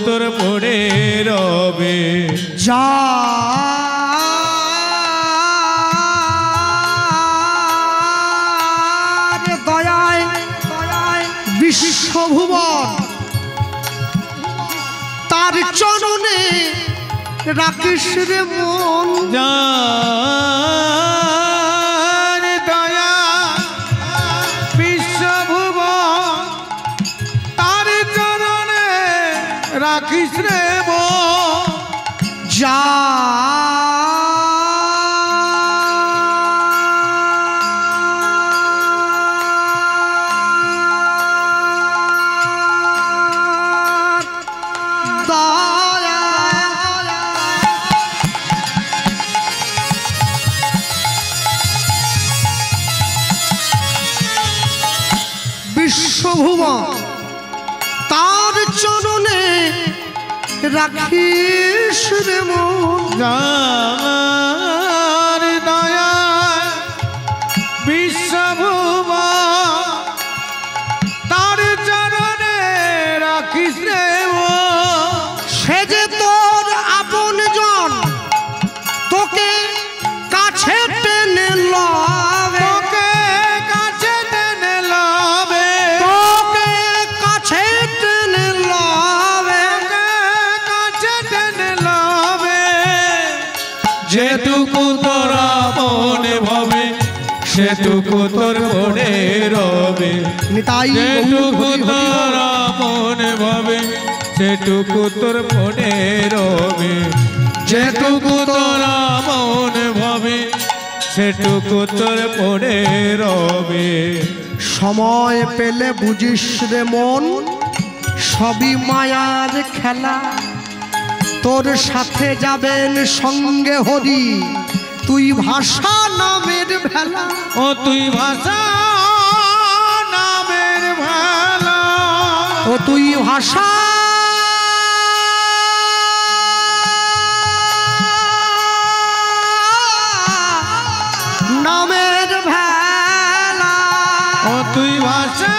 কুতর পড়ে রবে যা দয়ায় বিশ্বভুবন তার চরণে রাখিস রে মন যার দয়া বিশ্বভুবন তার চরণে রাখিস রে মন যা বিশ্বভুবন তার চরণে রাখিস রে মন যার দয়া বিশ্বভুবন তার চরণে রাখিস রে মন সে যে তোর আপন জন তোকে কাছে টেনে লবে তোকে কাছে টেনে লবে তোকে কাছে টেনে লবে কাছে টেনে লবে যেটুকু তোরা মনে ভাবে সেটুকু তোর মনে রবে নিতাই যেটুকু তোরা মনে ভাবে সেটুকু তোর মনে রবে যেটুকু তোরা মনে ভাবে সেটুকু তোর মনে রবে সময় পেলে বুঝিস রে মন সবই মায়ার খেলা তোর সাথে যাবেন সঙ্গে হরি তুই ভাষা নামের ভেলা ও তুই ভাষা নামের ভালা ও তুই ভাষা নামের ভেলা ও তুই ভাষা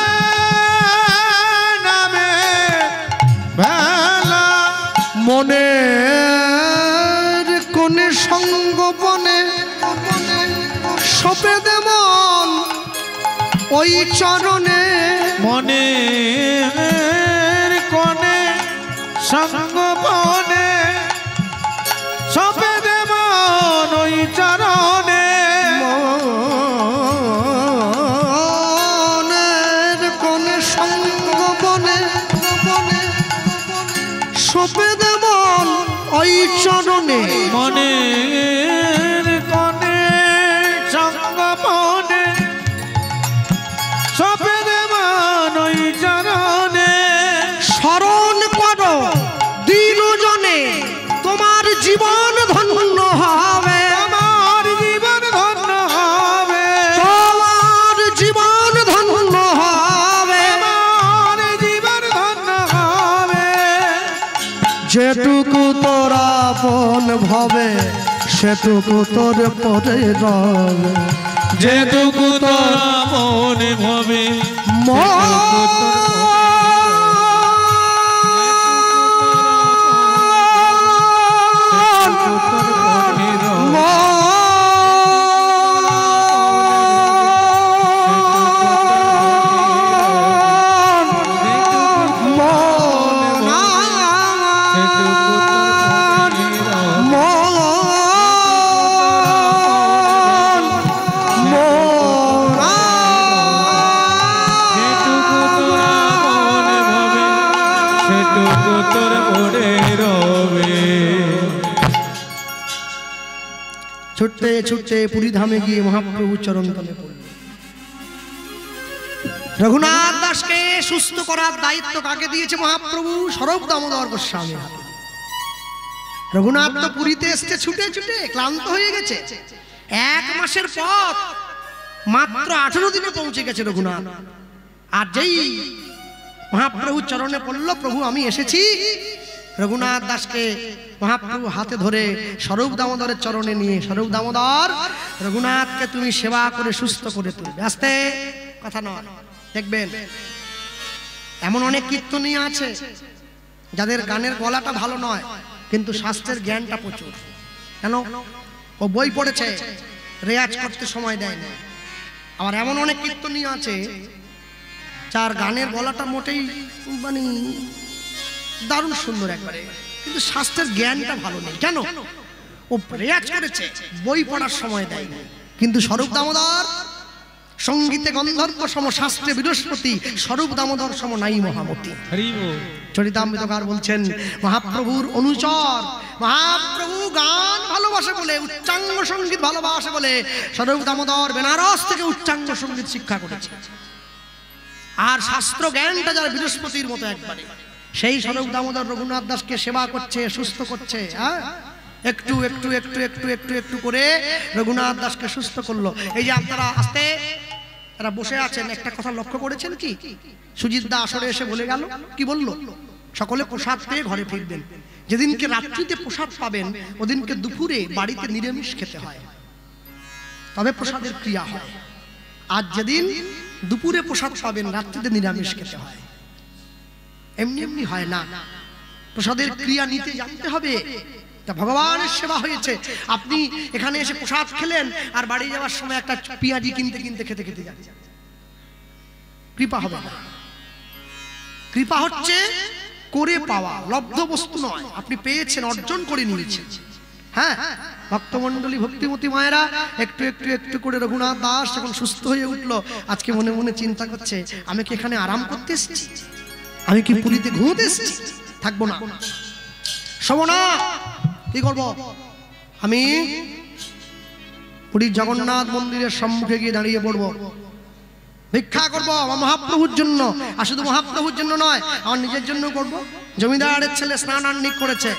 নামের ভালা মনের কোনে সঙ্গোপনে সপে দেমন ওই চরণে মনের কোণে সঙ্গোপনে সপে দেবন ওই চরণে মনের কোনে সঙ্গোপনে সপে দেমন ওই চরণে মনের কোণে সঙ্গোপনে সপে দেবন ওই চরণে স্মরণ করো দিনজনে তোমার জীবন ধন্য হবে আমার জীবন ধন্য হবে তোমার জীবন ধন্য হবে আমার জীবন ধন্য হবে যেটুকু তোরা আপন ভাবে সেটুকু তোর পরে রবে যেটুকু তোরা মনে ভাবে সেটুকু তোর ছুটতে ছুটতে পুরী ধামে গিয়ে মহাপ্রভু চরণ তলে পড়ল। রঘুনাথ দাসকে সুস্থ করার দায়িত্ব কাকে দিয়েছে মহাপ্রভু? স্বরূপ দামোদর গোস্বামী। রঘুনাথ তো পুরীতে এসছে ছুটে ছুটে ক্লান্ত হয়ে গেছে। 1 মাসের পথ মাত্র 18 দিনে পৌঁছে গেছে রঘুনাথ। আর যেই মহাপ্রভু চরণে পড়ল, প্রভু আমি এসেছি, রঘুনাথ দাসকে মহাপ্রভু হাতে ধরে স্বরূপ দামোদরের চরণে নিয়ে, স্বরূপ দামোদর রঘুনাথকে তুমি সেবা করে সুস্থ করে তুলবে। আস্তে কথা নয়, দেখবেন এমন অনেক কীর্তনী আছে যাদের গানের গলাটা ভালো নয় কিন্তু শাস্ত্রের জ্ঞানটা প্রচুর। কেন? ও বই পড়েছে, রেয়াজ করতে সময় দেয় না। আবার এমন অনেক কীর্তনীয় আছে যার গানের গলাটা মোটেই মানে দারুণ সুন্দর একবারে, কিন্তু শাস্ত্রের জ্ঞানটা ভালো নেই। কেন? ও রেয়াজ করেছে, বই পড়ার সময় দেয় না। কিন্তু স্বরূপ দামোদর সঙ্গীতে গন্ধর্ব সম, শাস্ত্রে বৃহস্পতি, স্বরূপ দামোদর সম নাই মহামতি। চরিতামৃতকার বলছেন মহাপ্রভুর অনুচর, মহাপ্রভু গান ভালোবাসে বলে, উচ্চাঙ্গ সঙ্গীত ভালোবাসে বলে স্বরূপ দামোদর বেনারস থেকে উচ্চাঙ্গ সঙ্গীত শিক্ষা করেছে। আর শাস্ত্র জ্ঞানটা যার বৃহস্পতির মতো একবারে, সেই স্বরূপ দামোদর রঘুনাথ দাসকে সেবা করছে, সুস্থ করছে। হ্যাঁ, একটু একটু একটু একটু একটু একটু করে রঘুনাথ দাসকে সুস্থ করলো। এই যে আপনারা আস্তে তারা বসে আছেন, একটা কথা লক্ষ্য করেছেন কি? সুজিত দা আসরে এসে বলে গেল, কি বলল? সকলে প্রসাদ পেয়ে ঘরে ফিরবেন। যেদিনকে রাত্রিতে প্রসাদ পাবেন ওদিনকে দুপুরে বাড়িতে নিরামিষ খেতে হয়, তবে প্রসাদের ক্রিয়া হয়। আর যেদিন দুপুরে প্রসাদ পাবেন রাত্রিতে নিরামিষ খেতে হয়। এমনি এমনি হয় না, প্রসাদের ক্রিয়া নিতে জানতে হবে। তা ভগবানের সেবা হয়েছে, আপনি এখানে এসে প্রসাদ খেলেন আর বাড়ি যাওয়ার সময় একটা পেঁয়াজি কিনতে কিনতে খেতে খেতে যান, কৃপা হবে না। কৃপা হচ্ছে করে পাওয়া, লব্ধ বস্তু নয়। আপনি পেয়েছেন, অর্জন করে নিয়েছেন। হ্যাঁ, ভক্তমণ্ডলী ভক্তিমতী মায়েরা একটু একটু একটু করে রঘুনাথ দাস যখন সুস্থ হয়ে উঠলো, আজকে মনে মনে চিন্তা করছে, আমি কি এখানে আরাম করতে এসেছি? আমি কি পুরীতে ঘুমোতে এসেছি? থাকবো না, শোবো না। কি করবো? আমি পুরীর জগন্নাথ মন্দিরের সম্মুখে গিয়ে দাঁড়িয়ে পড়বো, ভিক্ষা করবো আমার মহাপ্রভুর জন্য। আর শুধু মহাপ্রভুর জন্য নয়, আমার নিজের জন্য করবো। জমিদারের ছেলে স্নান আহ্নিক করেছে,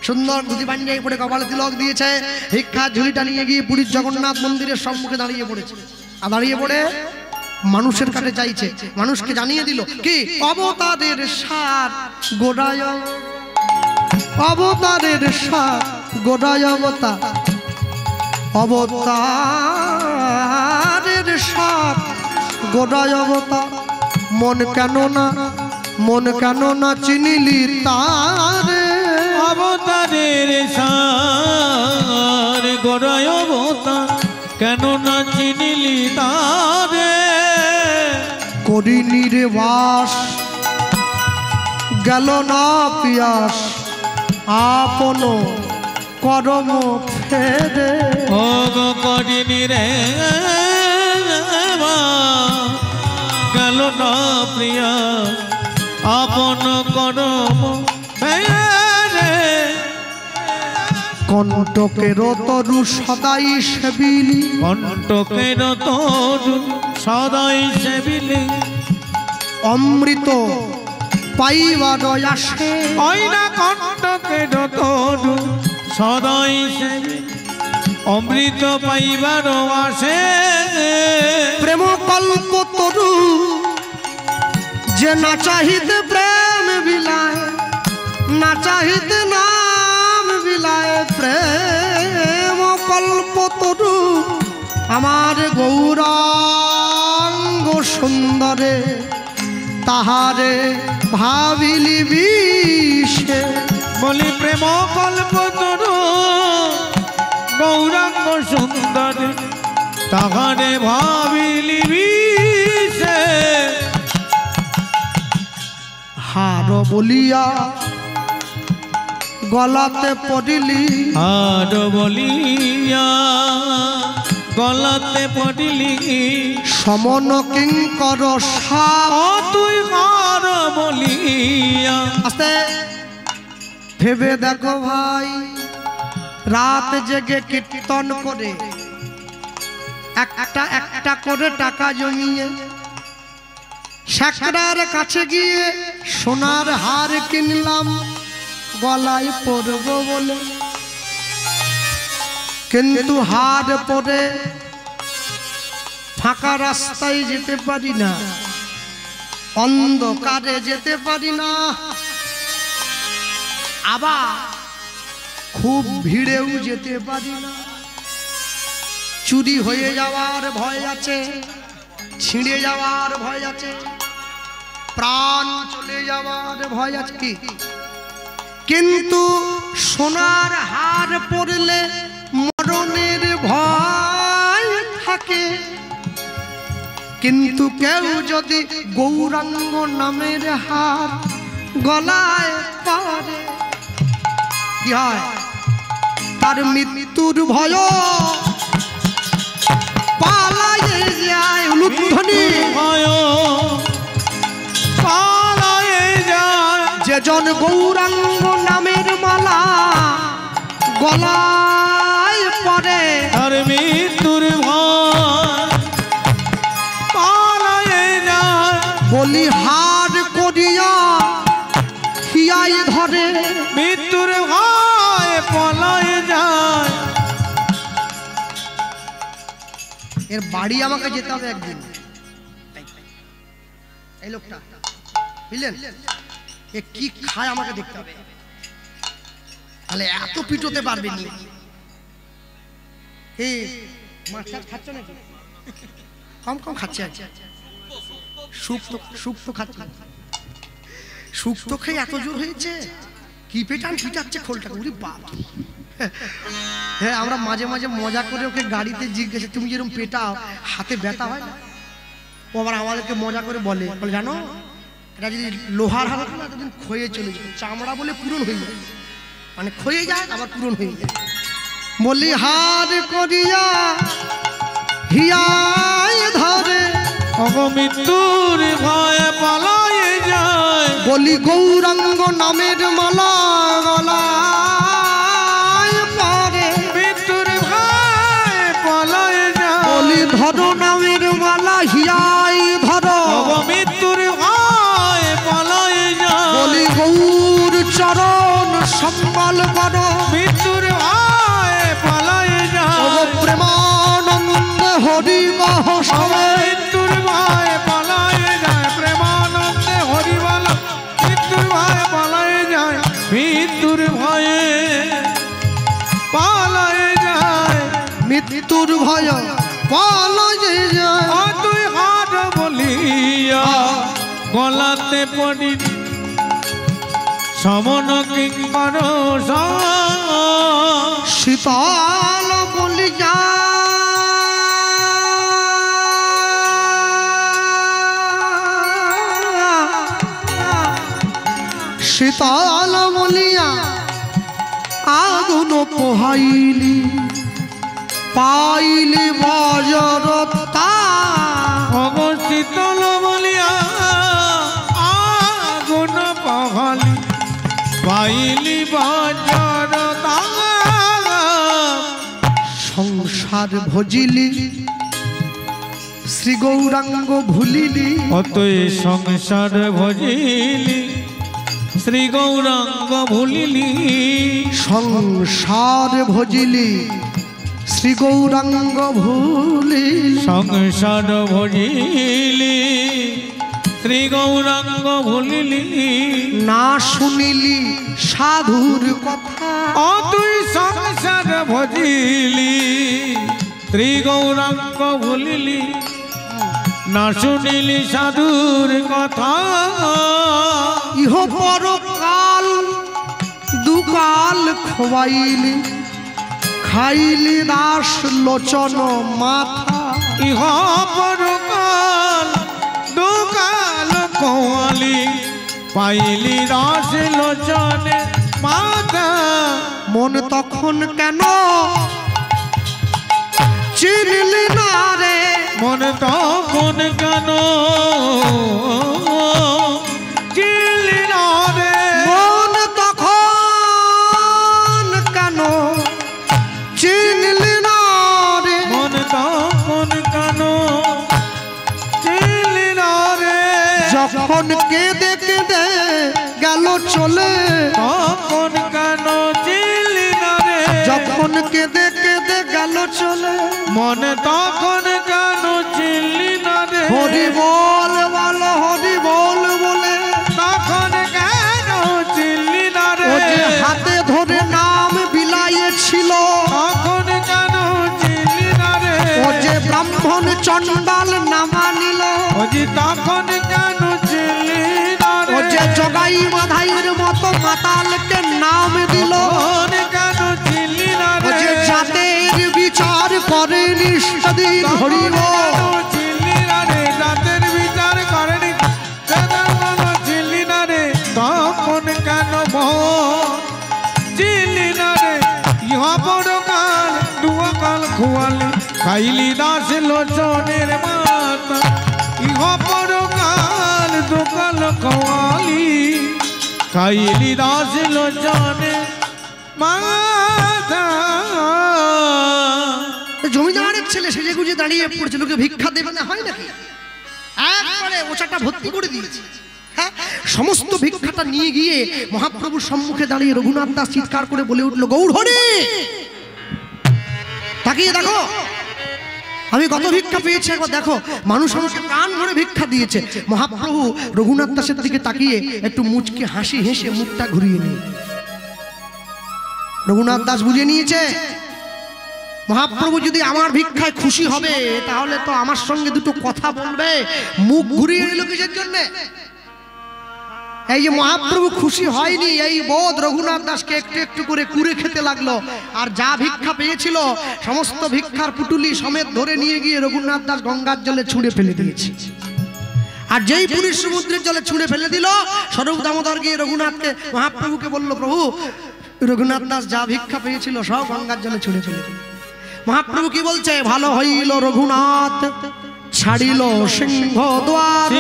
সুন্দর ধুতি পাঞ্জাবি পরে কপালে তিলক দিয়েছে, ভিক্ষা ঝুলিটা নিয়ে গিয়ে পুরীর জগন্নাথ মন্দিরের সম্মুখে দাঁড়িয়ে পড়েছে। আর দাঁড়িয়ে পড়ে মানুষের কাছে চাইছে, মানুষকে জানিয়ে দিল কি? অবতারের সার গোড়ায়, অবতারের সার গোড়ায় অবতার, অবতারের সার গোড়ায় অবতার। মন কেন না, মন কেন না চিনিলি তারে? অবতারের সার গোড়ায় অবতার, কেন না চিনিলি তারে? করিনি রে বাস, গেল না পিয়াস, আপন করম ফেরে। ও গো করিনি রে গেল না প্রিয়া, আপন করম ফেরে। কণ্টকের তরু সদাই সেবিলি, কণ্টকের তরু সদাই সেবিলি। অমৃত পাইবার আসে, ওই না কণ্টকের তরু সদাই সেবিলি, অমৃত পাইবার আসে। প্রেম কল্প তরু যে না চাহিতে প্রেম বিলায়, না চাহিতে নাম বিলায়। প্রেম কল্প তরু আমার গৌরাঙ্গ সুন্দরে, তাহারে ভাবিলি বিষে। বলি প্রেম কল্প তরু গৌরাঙ্গ সুন্দর, তাহারে ভাবিলি বিষে। হার বলিয়া গলাতে পড়িলি, হার বলিয়া গলাতে পড়িলি। সমন কিঙ্কর সাপ, তুই মার বলিয়া। আস্তে ভেবে দেখো ভাই, রাত জেগে কীর্তন করে একটা একটা করে টাকা জমিয়ে শেখরার কাছে গিয়ে সোনার হার কিনলাম গলায় পরব বলে, কিন্তু হার পরে ফাঁকা রাস্তায় যেতে পারি না, অন্ধকারে যেতে পারি না, আবার খুব ভিড়েও যেতে পারি না। চুরি হয়ে যাওয়ার ভয় আছে, ছিঁড়ে যাওয়ার ভয় আছে। প্রাণ চলে যাওয়ার ভয় আছে কি, কিন্তু সোনার হার পরলে মরণের ভয় থাকে। কিন্তু কেউ যদি গৌরাঙ্গ নামের হার গলায় পরে কি হয়, তার মৃত্যুর ভয় পালায়ে যায়। উলুধ্বনি পালায়ে যায়। যেজন গৌরাঙ্গ নামের মালা গলায় পরে, তার মৃত্যুর ভয় পালায়ে যায়। বলি হার করিয়া হিয়াই ধরে, মৃত্যুর ভয় পালায়ে যায়। এর বাড়ি আমাকে যেতে হবে একদিন। এই লোকটা বুঝলেন, এ কি খায় আমাকে দেখতে হবে, তাহলে এত পিটোতে পারবেনি। এই মাছ খাচ্ছ নাকি? কম কম খাচ্ছে আর শুক্তো খাচ্ছে। শুক্তো খেয়ে এত জোর হয়েছে, কি পেটান পিটাচ্ছে খোলটাকে। উরি বাপ! হ্যাঁ, আমরা মাঝে মাঝে মজা করে ওকে গাড়িতে জিজ্ঞেস, তুমি যেরকম পেটাও হাতে ব্যথা হয় না? ও আবার আমাদেরকে মজা করে বলে, জানো এটা যদি লোহার হাত না এতদিন ক্ষয়ে চলে যায়, চামড়া বলে পূরণ হয়ে যায়, মানে ক্ষয়ে যায় আবার পূরণ হয়ে যায়। বলি হার করিয়া হিয়াই ধরে, মৃত্যুর ভয়ে পালায়ে যায়। বলি গৌরাঙ্গ নামের মালা গলায় পরে, মৃত্যুর ভয়ে পালায়ে যায়। বলি ধরো নামের মালা হিয়াই ধরো, মৃত্যুর ভয়ে পালায়ে যায়। বলি গৌর চরণ সম্বল করো, মৃত্যুর ভয়ে পালায়ে যায়। প্রেমানন্দ হরি কহ সবাই, মৃত্যুর ভয়ে পালায়ে যায়। প্রেমানন্দে হরি বলো, মৃত্যুর ভয়ে পালায়ে যায়। মৃত্যুর ভয়ে পালায়ে যায়। মৃত্যুর ভয় পালায়ে যায়। তুই হার বলিয়া গলাতে পড়ি সমন কিঙ্কর শীতল বলিয়া শীতল বলিয়া আগুন পোহাইলি, পাইলি বজরতা। শীতল বলিয়া আগুন পহালি, পাইলি বজ্রতা। সংসার ভজিলি শ্রী গৌরাঙ্গ ভুলিলি, অতই সংসার ভজিলি শ্রী গৌরাঙ্গ ভুলিলি। সংসার ভজিলি শ্রী গৌরাঙ্গ ভুলিলি, সংসার ভজিলি শ্রী গৌরাঙ্গ ভুলিলি। না শুনিলি সাধুর কথা, তুই সংসার ভজিলি শ্রী গৌরাঙ্গ ভুলিলি। না শুনিলি সাধুর কথা। ইহ পরকাল দুকাল খোয়াইলি, খাইলি দাস লোচন মাথা। ইহ পরকাল দুকাল খোয়ালি, পাইলি দাস লোচনে মাথা। মন তখন কেন চিনলি না রে, মন তখন কেন চিনলি না রে। মন তখন কেন চিনলি না রে, মন তখন কেন চিনলি না রে। যখন কেঁদে কেঁদে গেল চলে, তখন কেন চিনলি না রে। যখন কেঁদে কেঁদে গেল চলে, মনে তখন কেন চিনলি না রে। হরি বল বলো হরি বল বলে, তখন কেন চিনলি না রে। ও যে হাতে ধরে নাম বিলাইয়েছিল, তখন কেন চিনলি না রে। ও যে ব্রাহ্মণ চণ্ডাল নামা নিল, তখন কেন চিনলি মাতালকে নাম দিল কেন চিনলি না ও রে যে জাতের বিচার করেনি সেদিন হরিব চিনলি না রে জাতের বিচার করেনি চিনলি না রে তখন কেন চিনলি না রে ইহা পরকাল দুয়াকাল খুয়ালি খাইলি দাস লোচনের মাতা ইহা পরকাল দুকাল খুয়ালি খাইলি দাস লোচনের মাতা। জমিদারের ছেলে সেজে গুজে দাঁড়িয়ে পড়ছে, লোকে ভিক্ষা দেবে না হয় নাকি? একবারে ওচাটা ভর্তি করে দিয়েছে। হ্যাঁ, সমস্ত ভিক্ষাটা নিয়ে গিয়ে মহাপ্রভুর সম্মুখে দাঁড়িয়ে রঘুনাথ দাস চিৎকার করে বলে উঠলো, গৌর হরি তাকিয়ে দেখো আমি কত ভিক্ষা পেয়েছি, একবার দেখো। মানুষ আমাকে প্রাণ ভরে ভিক্ষা দিয়েছে। মহাপ্রভু রঘুনাথ দাসের দিকে তাকিয়ে একটু মুচকে হাসি হেসে মুখটা ঘুরিয়ে নিয়ে রঘুনাথ দাস বুঝে নিয়েছে মহাপ্রভু যদি আমার ভিক্ষায় খুশি হবে তাহলে তো আমার সঙ্গে দুটো কথা বলবে। মুখ ঘুরিয়ে নিল কিসের জন্য? এই যে মহাপ্রভু খুশি হয়নি এই বোধ রঘুনাথ দাসকে একটু একটু করে কুড়ে খেতে লাগলো। আর যা ভিক্ষা পেয়েছিল সমস্ত ভিক্ষার পুটুলি সমেত ধরে নিয়ে গিয়ে রঘুনাথ দাস গঙ্গার জলে ছুঁড়ে ফেলে দিয়েছে। আর যেই পুরীর সমুদ্রের জলে ছুঁড়ে ফেলে দিল, স্বরূপ দামোদর গিয়ে রঘুনাথকে মহাপ্রভুকে বলল, প্রভু রঘুনাথ দাস যা ভিক্ষা পেয়েছিল সব গঙ্গার জলে ছুঁড়ে ফেলে দিল। মহাপ্রভু কি বলছে? ভালো হইল রঘুনাথ ছাড়িল সিংহদ্বার,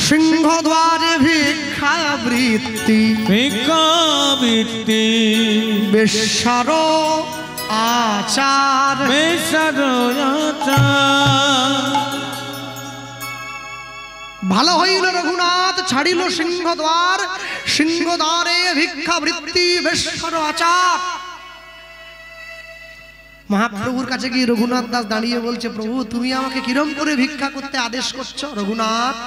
সিংহদ্বারে ভিক্ষাবৃত্তি, ভিক্ষাবৃত্তি বেশ্যার আচার, বেশ্যার আচার। ভালো হইল রঘুনাথ ছাড়িল সিংহদ্বার, সিংহদ্বারে ভিক্ষাবৃত্তি, বেশ্যার আচার। মহাপ্রভুর কাছে গিয়ে রঘুনাথ দাস দাঁড়িয়ে বলছে, প্রভু তুমি আমাকে কিরম করে ভিক্ষা করতে আদেশ করছো? রঘুনাথ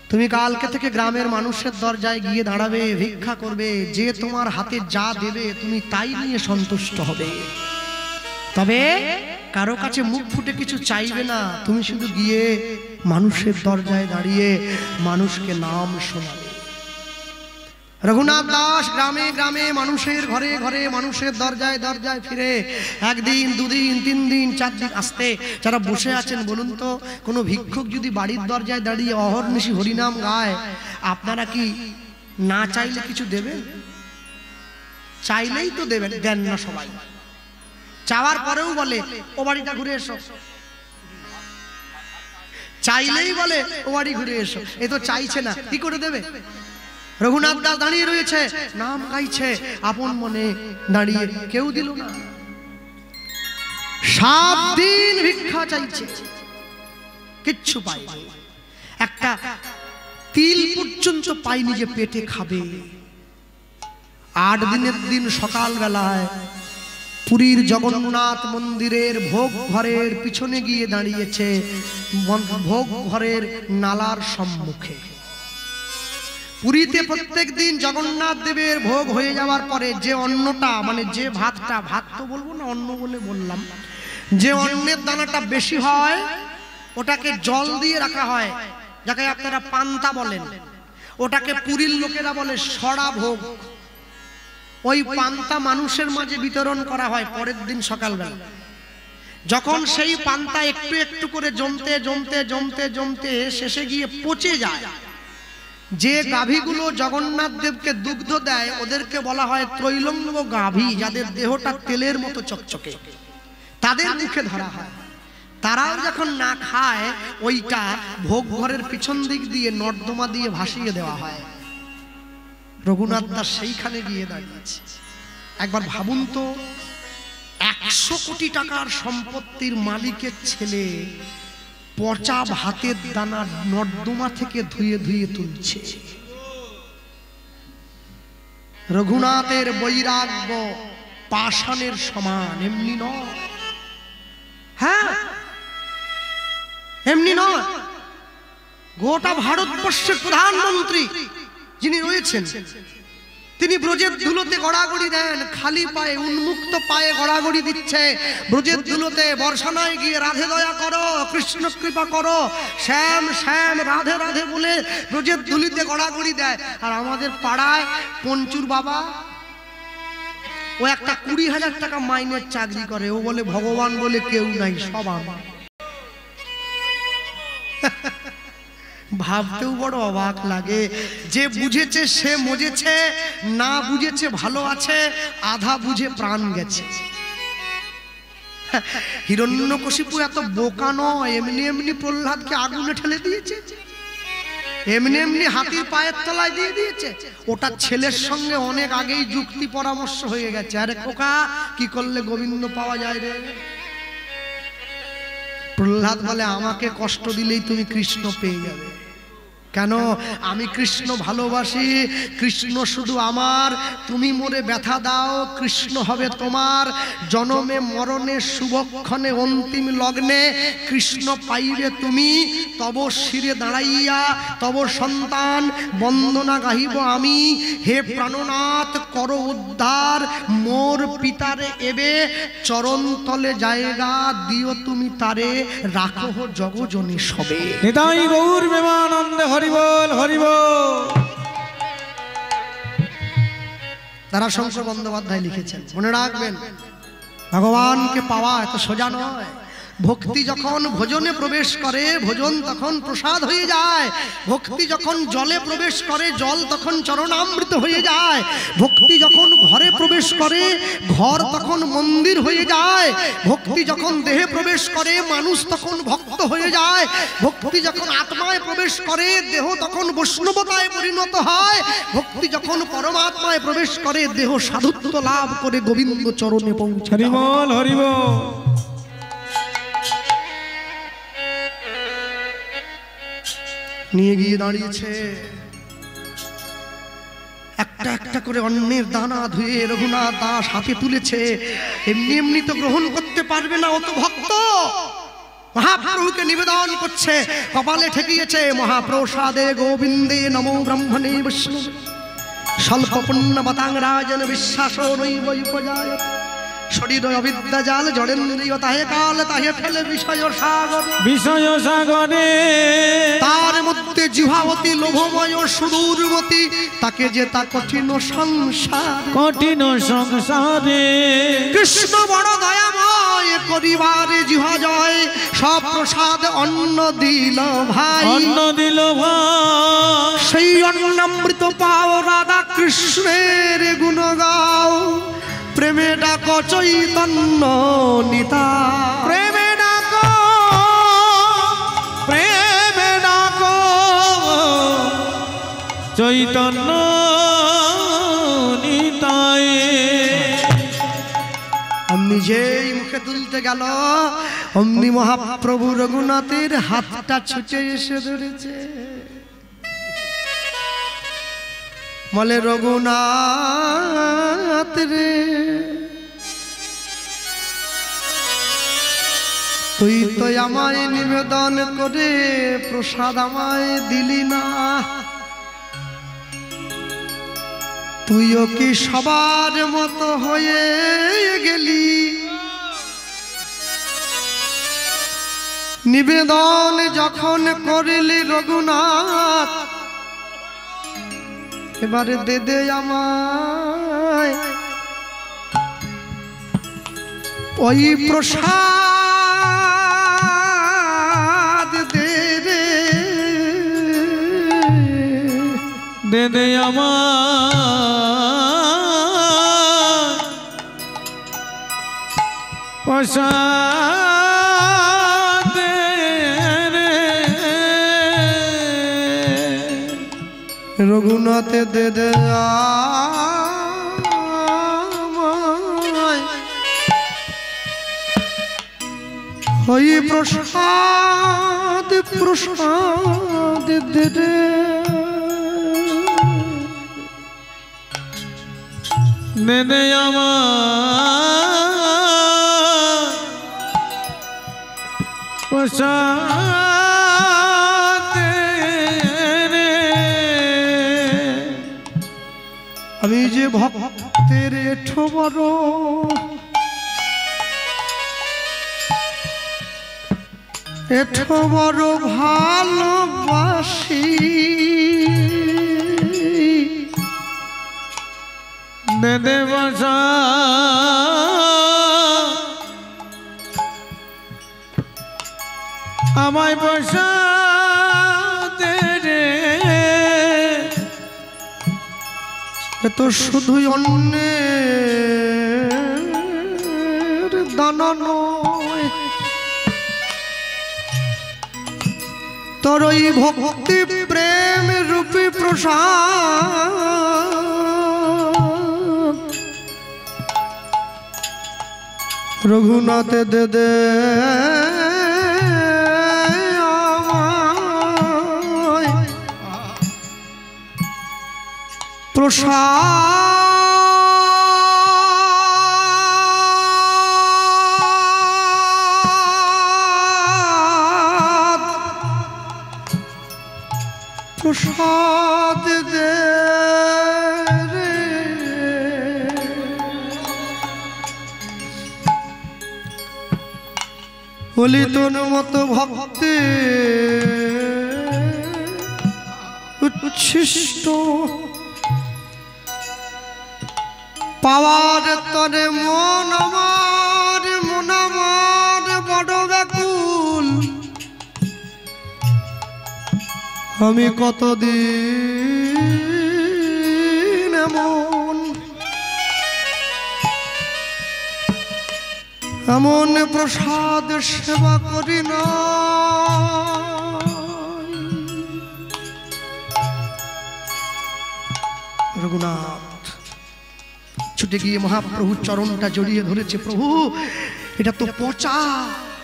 তুমি কালকে থেকে গ্রামের মানুষের দরজায় গিয়ে দাঁড়াবে, ভিক্ষা করবে, যে তোমার হাতে যা দেবে তুমি তাই নিয়ে সন্তুষ্ট হবে, তবে কারো কাছে মুখ ফুটে কিছু চাইবে না। তুমি শুধু গিয়ে মানুষের দরজায় দাঁড়িয়ে মানুষকে নাম শোনাবে। রঘুনাথ দাস গ্রামে গ্রামে মানুষের ঘরে ঘরে মানুষের দরজায় দরজায় ফিরে একদিন দুদিন তিন দিন চার দিন আসতে যারা বসে আছেন বলুন তো, কোনো ভিক্ষুক যদি বাড়ির দরজায় দাঁড়িয়ে অহর্নিশি হরিনাম গায়, আপনারা কি না চাইলে কিছু দেবেন? চাইলেই তো দেবেন, দেন না সবাই। চাওয়ার পরেও বলে ও বাড়িটা ঘুরে এসো, চাইলেই বলে ও বাড়ি ঘুরে এসো। এ তো চাইছে না, কি করে দেবে? রঘুনাথ দাস দাঁড়িয়ে রয়েছে, নাম গাইছে আপন মনে দাঁড়িয়ে, কেউ দিল না। 7 দিন ভিক্ষা চাইছে, কিচ্ছু পায়নি, একটা তিল পর্যন্ত পায়নি যে পেটে খাবে। 8 দিনের দিন সকাল বেলায় পুরীর জগন্নাথ মন্দিরের ভোগ ঘরের পিছনে গিয়ে দাঁড়িয়েছে, ভোগ ঘরের নালার সম্মুখে। পুরীতে প্রত্যেক দিন জগন্নাথ দেবের ভোগ হয়ে যাওয়ার পরে যে অন্নটা, মানে যে ভাতটা, ভাত তো বলবো না অন্ন বলে বললাম, যে অন্নের দানাটা বেশি হয় ওটাকে জল দিয়ে রাখা হয়, যাকে আপনারা পান্তা বলেন। ওটাকে পুরীর লোকেরা বলে সড়া ভোগ। ওই পান্তা মানুষের মাঝে বিতরণ করা হয় পরের দিন সকালবেলা। যখন সেই পান্তা একটু একটু করে জমতে জমতে জমতে জমতে শেষে গিয়ে পচে যায়, যে গাভীগুলো জগন্নাথ দেবকে দুগ্ধ দেয় ওদেরকে বলা হয় ত্রৈলঙ্গ গাভী, যাদের দেহটা তেলের মতো চকচকে, তাদের মুখে ধরা হয়। তারাও যখন না খায় ওইটা ভোগ ঘরের পিছন দিক দিয়ে নর্দমা দিয়ে ভাসিয়ে দেওয়া হয়। রঘুনাথ দাস সেইখানে গিয়ে দাঁড়িয়েছে। একবার ভাবুন তো, 100 কোটি টাকার সম্পত্তির মালিকের ছেলে পচা ভাতের দানা নর্দমা থেকে ধুয়ে ধুয়ে তুলছে। রঘুনাথের বৈরাগ্য পাষাণের সমান, এমনি নয়। হ্যাঁ, এমনি নয়। গোটা ভারতবর্ষের প্রধানমন্ত্রী যিনি রয়েছেন তিনি ব্রজের ধুলোতে গড়াগড়ি দেন, খালি পায়ে উন্মুক্ত পায়ে গড়াগড়ি দিচ্ছে ব্রজের ধুলোতে। বর্ষানায় গিয়ে রাধে দয়া করো, কৃষ্ণ কৃপা করো, শ্যাম শ্যাম রাধে রাধে বলে ব্রজের ধুলিতে গড়াগড়ি দেয়। আর আমাদের পাড়ায় পঞ্চুর বাবা, ও একটা 20,000 টাকা মাইনের চাকরি করে। ও বলে ভগবান বলে কেউ নাই, সব আমার। ভাবতেও বড় অবাক লাগে। যে বুঝেছে সে মজেছে, না বুঝেছে ভালো আছে, আধা বুঝে প্রাণ গেছে। হিরণ্যকশিপু এত বোকা নয়, এমনি এমনি প্রহ্লাদকে আগুনে ঠেলে দিয়েছে, এমনি এমনি হাতির পায়ের তলায় দিয়ে দিয়েছে। ওটা ছেলের সঙ্গে অনেক আগেই যুক্তি পরামর্শ হয়ে গেছে। আরে খোকা, কি করলে গোবিন্দ পাওয়া যায় রে? প্রহ্লাদ বলে আমাকে কষ্ট দিলেই তুমি কৃষ্ণ পেয়ে যাবে। কেন? আমি কৃষ্ণ ভালোবাসি, কৃষ্ণ শুধু আমার। তুমি মোরে ব্যথা দাও, কৃষ্ণ হবে তোমার। জনমে মরণে শুভক্ষণে অন্তিম লগ্নে কৃষ্ণ পাইবে তুমি। তব শিরে দাঁড়াইয়া তব সন্তান বন্দনা গাহিব আমি। হে প্রাণনাথ করো উদ্ধার, মোর পিতারে এবে চরণ তলে জায়গা দিও তুমি তারে। রাখো জগজনী সবে। নিতাই গৌর প্রেমানন্দে হরিবল হরিবল। তারাশঙ্কর বন্দ্যোপাধ্যায় লিখেছেন, মনে রাখবেন ভগবানকে পাওয়া এত সোজা নয়। ভক্তি যখন ভোজনে প্রবেশ করে, ভোজন তখন প্রসাদ হয়ে যায়। ভক্তি যখন জলে প্রবেশ করে, জল তখন চরণামৃত হয়ে যায়। ভক্তি যখন ঘরে প্রবেশ করে, ঘর তখন মন্দির হয়ে যায়। ভক্তি যখন দেহে প্রবেশ করে, মানুষ তখন ভক্ত হয়ে যায়। ভক্তি যখন আত্মায় প্রবেশ করে, দেহ তখন বৈষ্ণবতায় পরিণত হয়। ভক্তি যখন পরমাত্মায় প্রবেশ করে, দেহ সাধুত্ব লাভ করে গোবিন্দ চরণে পৌঁছে। হরিবল হরিবল। নিয়ে গিয়ে দাঁড়িয়েছে, একটা একটা করে অন্নের দানা ধুয়ে রঘুনাথ দাস হাতে তুলেছে। এমনি এমনি তো গ্রহণ করতে পারবে না, ও তো ভক্ত। মহাপ্রভুকে নিবেদন করছে, কপালে ঠেকিয়েছে মহাপ্রসাদে গোবিন্দে নমো ব্রহ্মণে বিষ্ণু স্বল্প পুণ্য বতাং রাজন বিশ্বাস নৈব উপজায়। শরীর অবিদ্যা জাল জড়েন্দ্রিয় তাহে কাল তাহে ফেলে বিষয় সাগরে। বিষয় সাগরে তার মধ্যে জিহাবতী লোভময় সুদূরমতি, তাকে যে তা কঠিন সংসার। কঠিন সংসারে কৃষ্ণ বড় দয়াময়, করিবারে জিহা জয়। সব প্রসাদ অন্ন দিল ভাই, অন্ন দিল ভাই। সেই অন্নামৃত পাও রাধা কৃষ্ণের গুণ গাও। প্রেমে ডাক চৈতন্য নিতা, প্রেমে ডাকো, প্রেমে ডাকো চৈতন্য নিতাই। অমনি যেই মুখে তুলতে গেল, অমনি মহাপ্রভু রঘুনাথের হাতটা ছুটে এসে ধরেছে। বলে রঘুনাথ রে, তুই তো আমায় নিবেদন করে প্রসাদ আমায় দিলি না। তুইও কি সবার মতো হয়ে গেলি? নিবেদন যখন করলি রঘুনাথ, এবারে দে দে আমায় ওই প্রসাদ দে রে। দে দে আমার প্রসাদ রে। রঘুনাথ দে দে আমায় ওই প্রসাদ, প্রসাদ দে দে। দে দে আমার প্রসাদ রে। আমি যে ভক্তের এঠো বড় ভালোবাসি দে বসা আমায় বসা দে রে এত শুধুই অন্যের দানা নয় তোর ওই ভক্তি প্রেম রূপী প্রসাদ রঘুনাথে দে দে আমায় প্রসাদ প্রসাদ দে রে বলি তোর মতো ভক্তি উচ্ছিষ্ট পাওয়ার তরে মন আমার বড় ব্যাকুল আমি কতদিন এমন প্রসাদ সেবা করি না রঘুনাথ ছুটে গিয়ে মহাপ্রভুর চরণটা জড়িয়ে ধরেছে প্রভু এটা তো পচা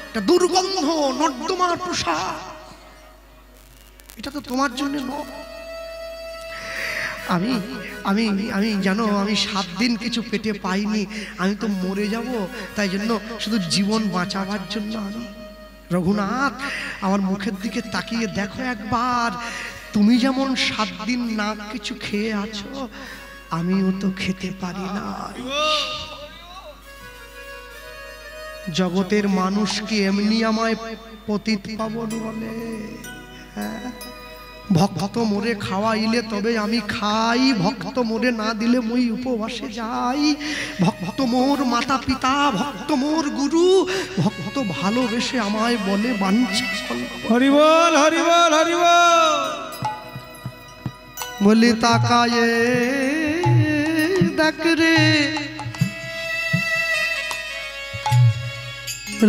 এটা দুর্গন্ধ নর্দমার প্রসাদ এটা তো তোমার জন্য নয় আমি আমি আমি জানো আমি 7 দিন কিছু পেটে পাইনি আমি তো মরে যাব তাই জন্য শুধু জীবন বাঁচাবার জন্য আমি রঘুনাথ আমার মুখের দিকে তাকিয়ে দেখো একবার তুমি যেমন 7 দিন না কিছু খেয়ে আছো আমিও তো খেতে পারি না জগতের মানুষ কি এমনি আমায় পতিত পাবন বলে ভক্ত মোরে খাওয়াইলে তবে আমি খাই ভক্ত মোরে না দিলে মই উপবাসে যাই ভক্ত মোর মাতা পিতা ভক্ত মোর গুরু ভক্ত ভালোবেসে আমায় বলে বাঞ্ছা হরি বল হরি বল হরি বল বলি তাকায়ে দেখ রে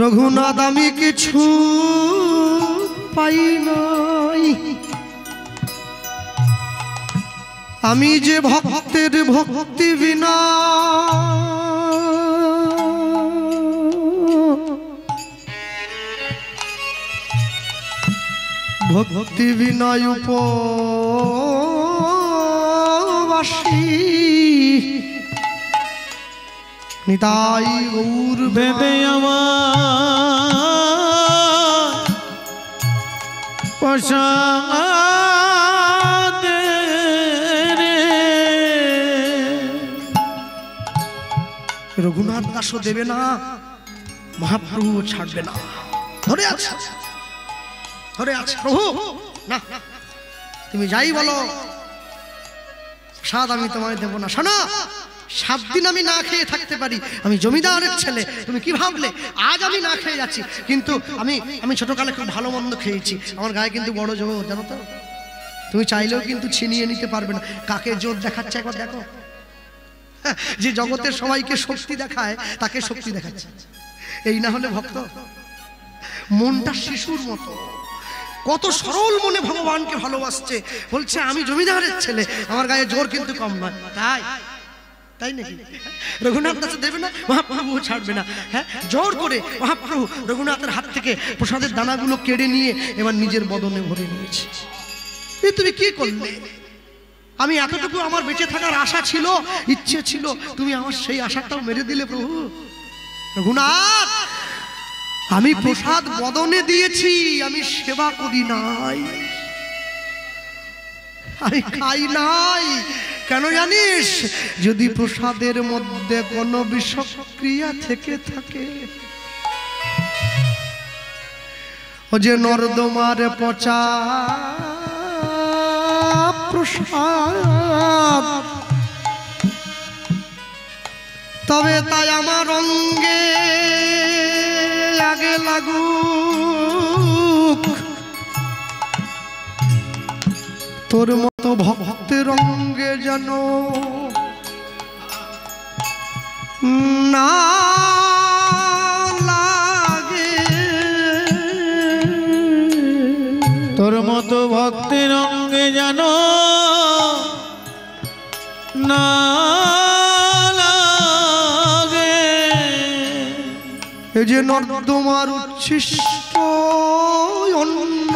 রঘুনাথ আমি কিছু পাই নাই আমি যে ভক্তের ভক্তি বিনা ভক্তি বিনা উপবাসী নিতাই গৌর বেদে আমার প্রসাদ রে রঘুনাথ দাসও দেবে না মহাপ্রভু ছাড়বে না ধরে আছে প্রভু না তুমি যাই বলো প্রসাদ আমি তোমায় দেব না শোনো 7 দিন আমি না খেয়ে থাকতে পারি আমি জমিদারের ছেলে তুমি কি ভাবলে আজ আমি না খেয়ে যাচ্ছি কিন্তু আমি ছোটকালে খুব ভালো মন্দ খেয়েছি আমার গায়ে কিন্তু বড় জোর জানো তো তুমি চাইলেও কিন্তু ছিনিয়ে নিতে পারবে না কাকে জোর দেখাচ্ছে একবার দেখো যে জগতের সবাইকে শক্তি দেখায় তাকে শক্তি দেখাচ্ছে এই না হলে ভক্ত মনটা শিশুর মতো কত সরল মনে ভগবানকে ভালোবাসছে বলছে আমি জমিদারের ছেলে আমার গায়ে জোর কিন্তু কম নয় তাই নাকি রঘুনাথ দাস দেবে না মহাপ্রভু ছাড়বে না হ্যাঁ জোর করে মহাপ্রভু রঘুনাথের হাত থেকে প্রসাদের দানাগুলো কেড়ে নিয়ে এবার নিজের বদনে ভরে নিয়েছে তুমি কি করলে আমি এতটুকু আমার বেঁচে থাকার আশা ছিল ইচ্ছে ছিল তুমি আমার সেই আশাটাও মেরে দিলে প্রভু রঘুনাথ আমি প্রসাদ বদনে দিয়েছি আমি সেবা করি নাই আমি খাই নাই কেন কেন জানিস? যদি প্রসাদের মধ্যে কোনো বিষক্রিয়া থেকে থাকে, ও যে নর্দমার পচা প্রসাদ, তবে তাই আমার অঙ্গে আগে লাগুক, তোর মতো ভক্তের অঙ্গে যেন না লাগে। তোর মতো ভক্তের অঙ্গে যেন না লাগে। এই যে নর্দমার উচ্ছিষ্ট অন্ন,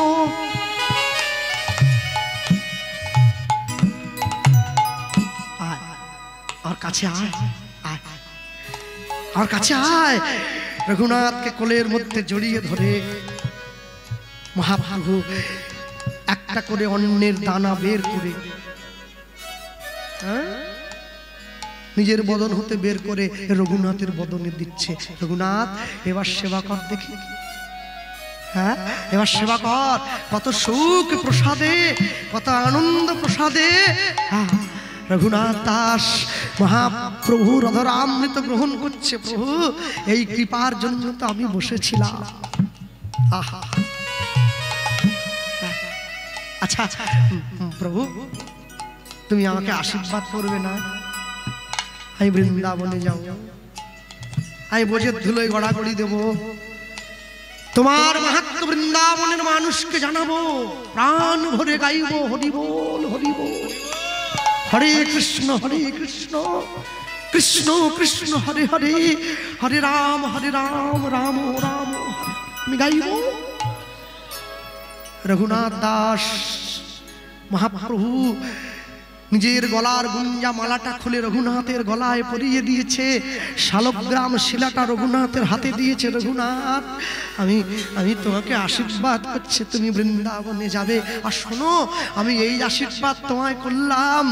আর কাছে আয়, আয়, আর কাছে আয়। রঘুনাথকে কোলের মধ্যে জড়িয়ে ধরে মহাপ্রভু একটা করে অন্নের দানা বের করে নিজের বদন হতে বের করে রঘুনাথের বদনে দিচ্ছে। রঘুনাথ এবার সেবা কর দেখি, হ্যাঁ এবার সেবা কর। কত সুখ প্রসাদে, কত আনন্দ প্রসাদে। রঘুনাথ দাস মহাপ্রভুর অধরামৃত গ্রহণ করছে। প্রভু এই কৃপার জন্য তো আমি বসেছিলাম। আহা, আচ্ছা প্রভু তুমি আমাকে আশীর্বাদ করবে না? আমি বৃন্দাবনে যাব, আমি বোঝের ধুলোয় গড়াগড়ি দেব, তোমার মাহাত্ম্য বৃন্দাবনের মানুষকে জানাবো, প্রাণ ভরে গাইব হরি বল হরি বল। হরে কৃষ্ণ কৃষ্ণ কৃষ্ণ হরে হরে, হরে রাম রাম রাম আমি গাইব। রঘুনাথ দাস মহাপ্রভু নিজের গলার গুঞ্জা মালাটা খুলে রঘুনাথের গলায় পরিয়ে দিয়েছে, শালগ্রাম শিলাটা রঘুনাথের হাতে দিয়েছে। রঘুনাথ আমি আমি তোমাকে আশীর্বাদ করছি, তুমি বৃন্দাবনে যাবে। আর শোনো, আমি এই আশীর্বাদ তোমায় করলাম,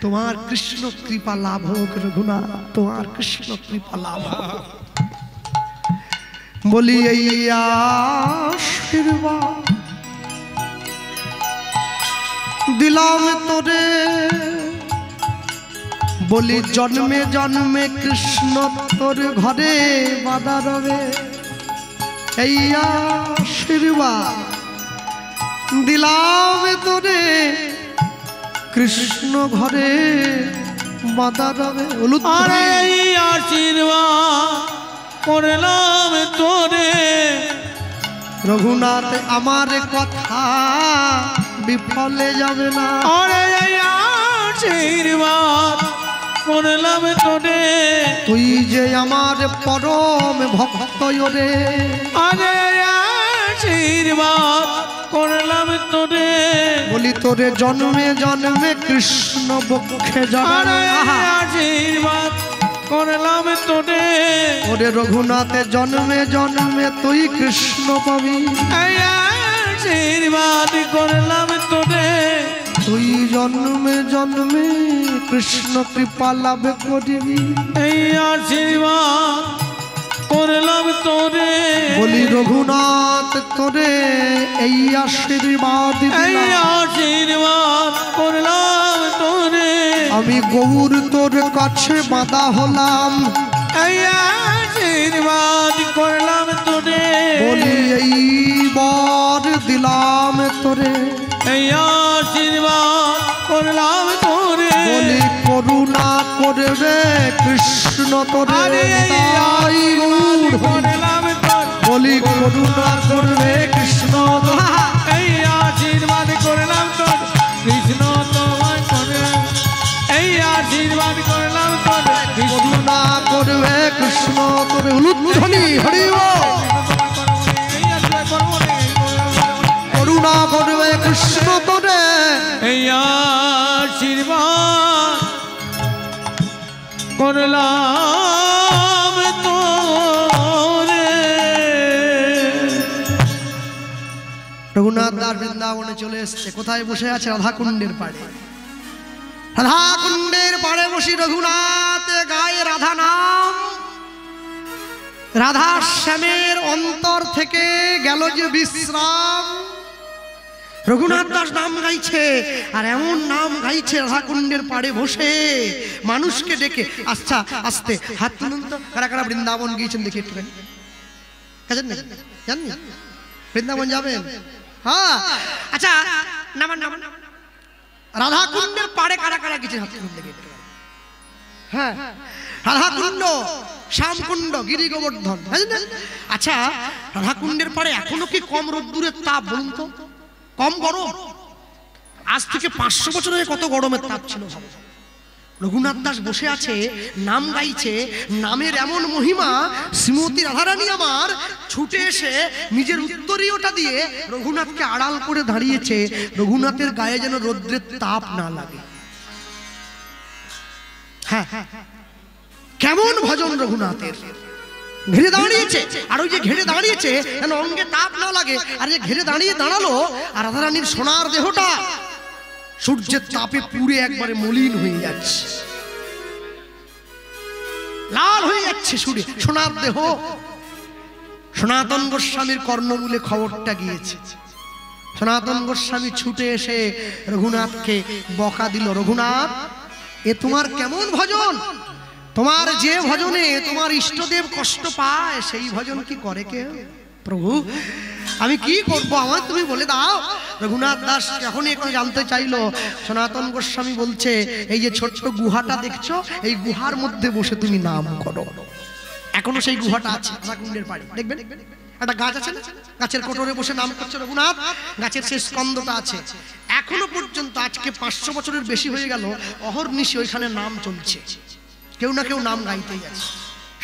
তোমার কৃষ্ণ কৃপা লাভ হোক। রঘুনাথ তোমার কৃষ্ণ কৃপা লাভ হোক। বলি এই আশীর্বাদ দিলাম তোরে, বলি জন্মে জন্মে কৃষ্ণ তোর ঘরে বাধা রবে। এই আশীর্বাদ দিলাম তোরে, কৃষ্ণ ঘরে বাধা রবে। আরে এই আশীর্বাদ করলাম তোরে, রঘুনাথ আমার কথা বিফলে যাবে না। আরে এই আশীর্বাদ করলাম তোরে, তুই যে আমার পরম ভক্ত রে। আরে আশীর্বাদ করলাম তোরে, বলি তোরে জন্মে জন্মে কৃষ্ণ বক্ষে আরে জন্মে। আশীর্বাদ করলাম তোরে, ওরে রঘুনাথে জন্মে জন্মে তুই কৃষ্ণ পাবি। এই আশীর্বাদ করলাম তোরে, তুই জন্মে জন্মে কৃষ্ণ কৃপা লাভ করিবি। এই আশীর্বাদ করলাম তোরে, বলি রঘুনাথ তোরে এই আশীর্বাদ এই আশীর্বাদ করলাম তোরে, আমি গৌর তোর কাছে বাধা হলাম। এই আশীর্বাদ করলাম তোরে, বলি এই বর দিলাম তোরে, এই আশীর্বাদ করলাম তোরে, বলি করুণা করবে কৃষ্ণ তোরে। আরে এই তাই আশীর্বাদ গৌর করলাম তোরে, বলি করুণা করবে কৃষ্ণ তোরে। এই আশীর্বাদ করলাম তোরে, কৃষ্ণ তোমায় করে, এই আশীর্বাদ করলাম তোরে, করুণা করবে কৃষ্ণ তোরে। উলুধ্বনি হরি বল। করুণা করবে কৃষ্ণ তোরে, এই আশীর্বাদ করলাম তোরে। রঘুনাথ দাস বৃন্দাবনে চলে এসছে। কোথায় বসে আছে? রাধাকুণ্ডের পাড়ে। রাধাকুণ্ড বসি রঘুনাথ গায়ে রাধা নাম, রাধা শ্যামের অন্তর থেকে গেল যে বিশ্রাম। রঘুনাথ দাস নাম গাইছে, আর এমন নাম গাইছে রাধাকুণ্ডের পাড়ে বসে মানুষকে ডেকে। আচ্ছা আস্তে হাত তুলুন তো, কারা কারা বৃন্দাবন গিয়েছেন দেখি একটু। জানেন বৃন্দাবন যাবেন? হ্যাঁ, আচ্ছা নামান নামান। রাধাকুণ্ডের পাড়ে কারা কারা গেছেন হাত তুলুন দেখি একটু। হ্যাঁ, রাধাকুণ্ড, শ্যামকুণ্ড, গিরি গোবর্ধন। আচ্ছা, রাধাকুণ্ডের পাড়ে এখনো কি কম রোদ্দুরের তাপ বলুন তো? কম গরম? আজ থেকে 500 বছরের কত গরমের তাপ ছিল। রঘুনাথ দাস বসে আছে, নাম গাইছে, নামের এমন মহিমা। শ্রীমতী রাধারানী আমার ছুটে এসে নিজের উত্তরীয়টা দিয়ে রঘুনাথকে আড়াল করে দাঁড়িয়েছে, রঘুনাথের গায়ে যেন রৌদ্রের তাপ না লাগে। হ্যাঁ, কেমন ভজন রঘুনাথের! ঘিরে দাঁড়িয়েছে, আর ওই যে ঘিরে দাঁড়িয়েছে যেন অঙ্গে তাপ না লাগে। আর যে ঘিরে দাঁড়িয়ে দাঁড়ালো, আর রাধারানীর সোনার দেহটা সূর্যের তাপে পুড়ে একবারে মলিন হয়ে যাচ্ছে, লাল হয়ে যাচ্ছে সুরে সোনার দেহ। সনাতন গোস্বামীর কর্ণমূলে খবরটা গিয়েছে। সনাতন গোস্বামী ছুটে এসে রঘুনাথকে বকা দিল, রঘুনাথ এ তোমার কেমন ভজন? তোমার যে ভজনে তোমার ইষ্টদেব কষ্ট পায় সেই ভজন কি করে কেউ? প্রভু আমি কি করব, আমার তুমি বলে দাও। রঘুনাথ দাস যখনই এখন জানতে চাইলো, সনাতন গোস্বামী বলছে, এই যে ছোট্ট গুহাটা দেখছো, এই গুহার মধ্যে বসে তুমি নাম করো। এখনো সেই গুহাটা আছে রাধাকুণ্ডের পাড়ে, দেখবেন একটা গাছ আছে না, গাছের কোটরে বসে নাম করছে রঘুনাথ। গাছের সেই স্কন্ধটা আছে এখনো পর্যন্ত। আজকে 500 বছরের বেশি হয়ে গেল, অহর্নিশি ওইখানে নাম চলছে। কেউ না কেউ নাম গাইতেই আছে,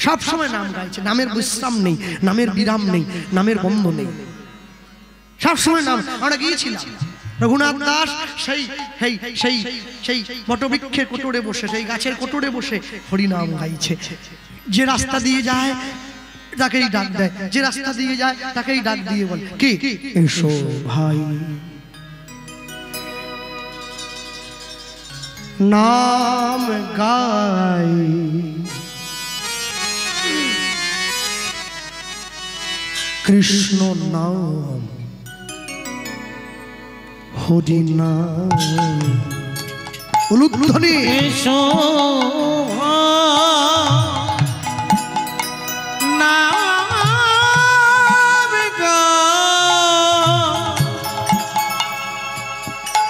সব সময় নাম গাইছে। নামের বিশ্রাম নেই, নামের বিরাম নেই, নামের বন্ধ নেই, সব সময় নাম। আমরা গিয়েছিলাম, রঘুনাথ দাস সেই সেই সেই সেই বটবৃক্ষের কোটরে বসে, সেই গাছের কোটরে বসে হরিনাম গাইছে। যে রাস্তা দিয়ে যায় তাকেই ডাক দেয়, যে রাস্তা দিয়ে যায় তাকেই ডাক দিয়ে বলে, কি এসো ভাই নাম গাই। কৃষ্ণ নাম, হরি নাম, উলুধ্বনি এসো নাম গাই,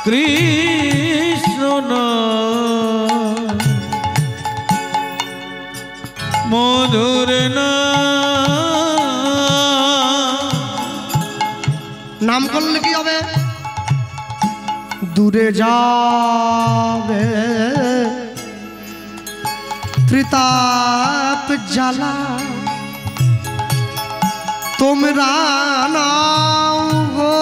কৃষ্ণ নাম মধুর নাম করলে কি হবে? দূরে যাবে ত্রিতাপ জ্বালা, তোমরা নাও গো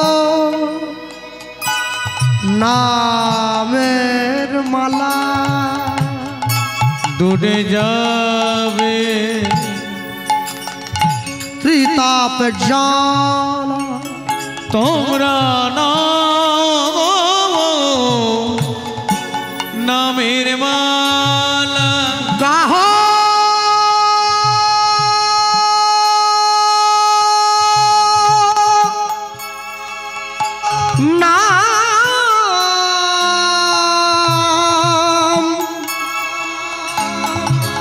নামের মালা। দূরে যাবে ত্রিতাপ জ্বালা, তোমরা নামের মালা গাহ। নাম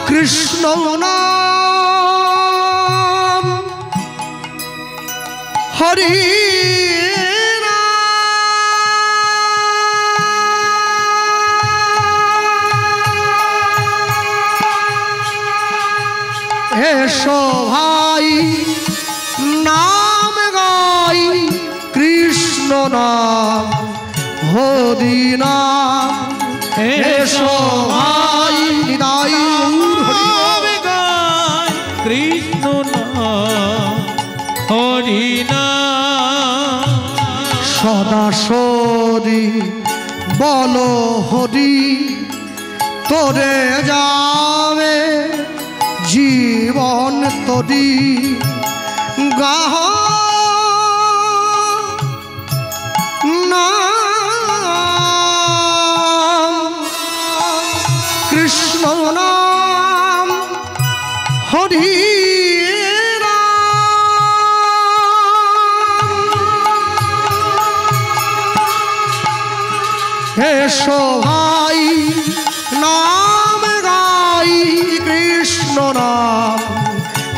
কৃষ্ণ নাম, হরি এসো ভাই নাম গাই, কৃষ্ণ নাম হরি নাম। এসো ভাই নিতাই নাম গায়, কৃষ্ণ নাম হরি নাম। সদা সদি বলো হরি, তোরে যাবে জীবন তরি। গাহ নাম কৃষ্ণ নাম হরি এসো ভাই নাম গাই কৃষ্ণ নাম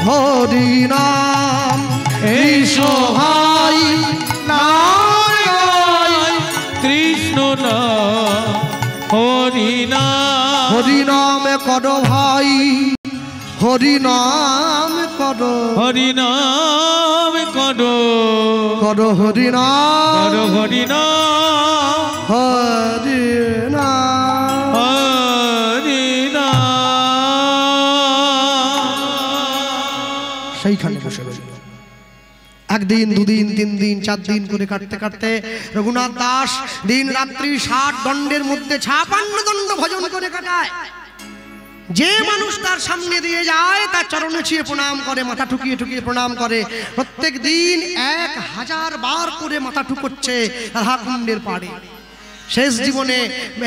হরি নাম এসো ভাই নাম গাই কৃষ্ণ নাম হরি নাম হরি নাম করো ভাই হরি নাম করো হরি নাম করো করো হরি নাম করো হরি নাম হরি নাম হরি নাম। সেইখানে বসে রইল। একদিন দুদিন তিন দিন চার দিন করে কাটতে কাটতে রঘুনাথ দাস দিন রাত্রি 60 দণ্ডের মধ্যে 56 দণ্ড ভজন করে কাটায়। যে মানুষ তার সামনে দিয়ে যায় তার চরণে ছুঁয়ে প্রণাম করে, মাথা ঠুকিয়ে ঠুকিয়ে প্রণাম করে। প্রত্যেক দিন 1000 বার করে মাথা ঠুকোচ্ছে রাধাকুণ্ডের পাড়ে। শেষ জীবনে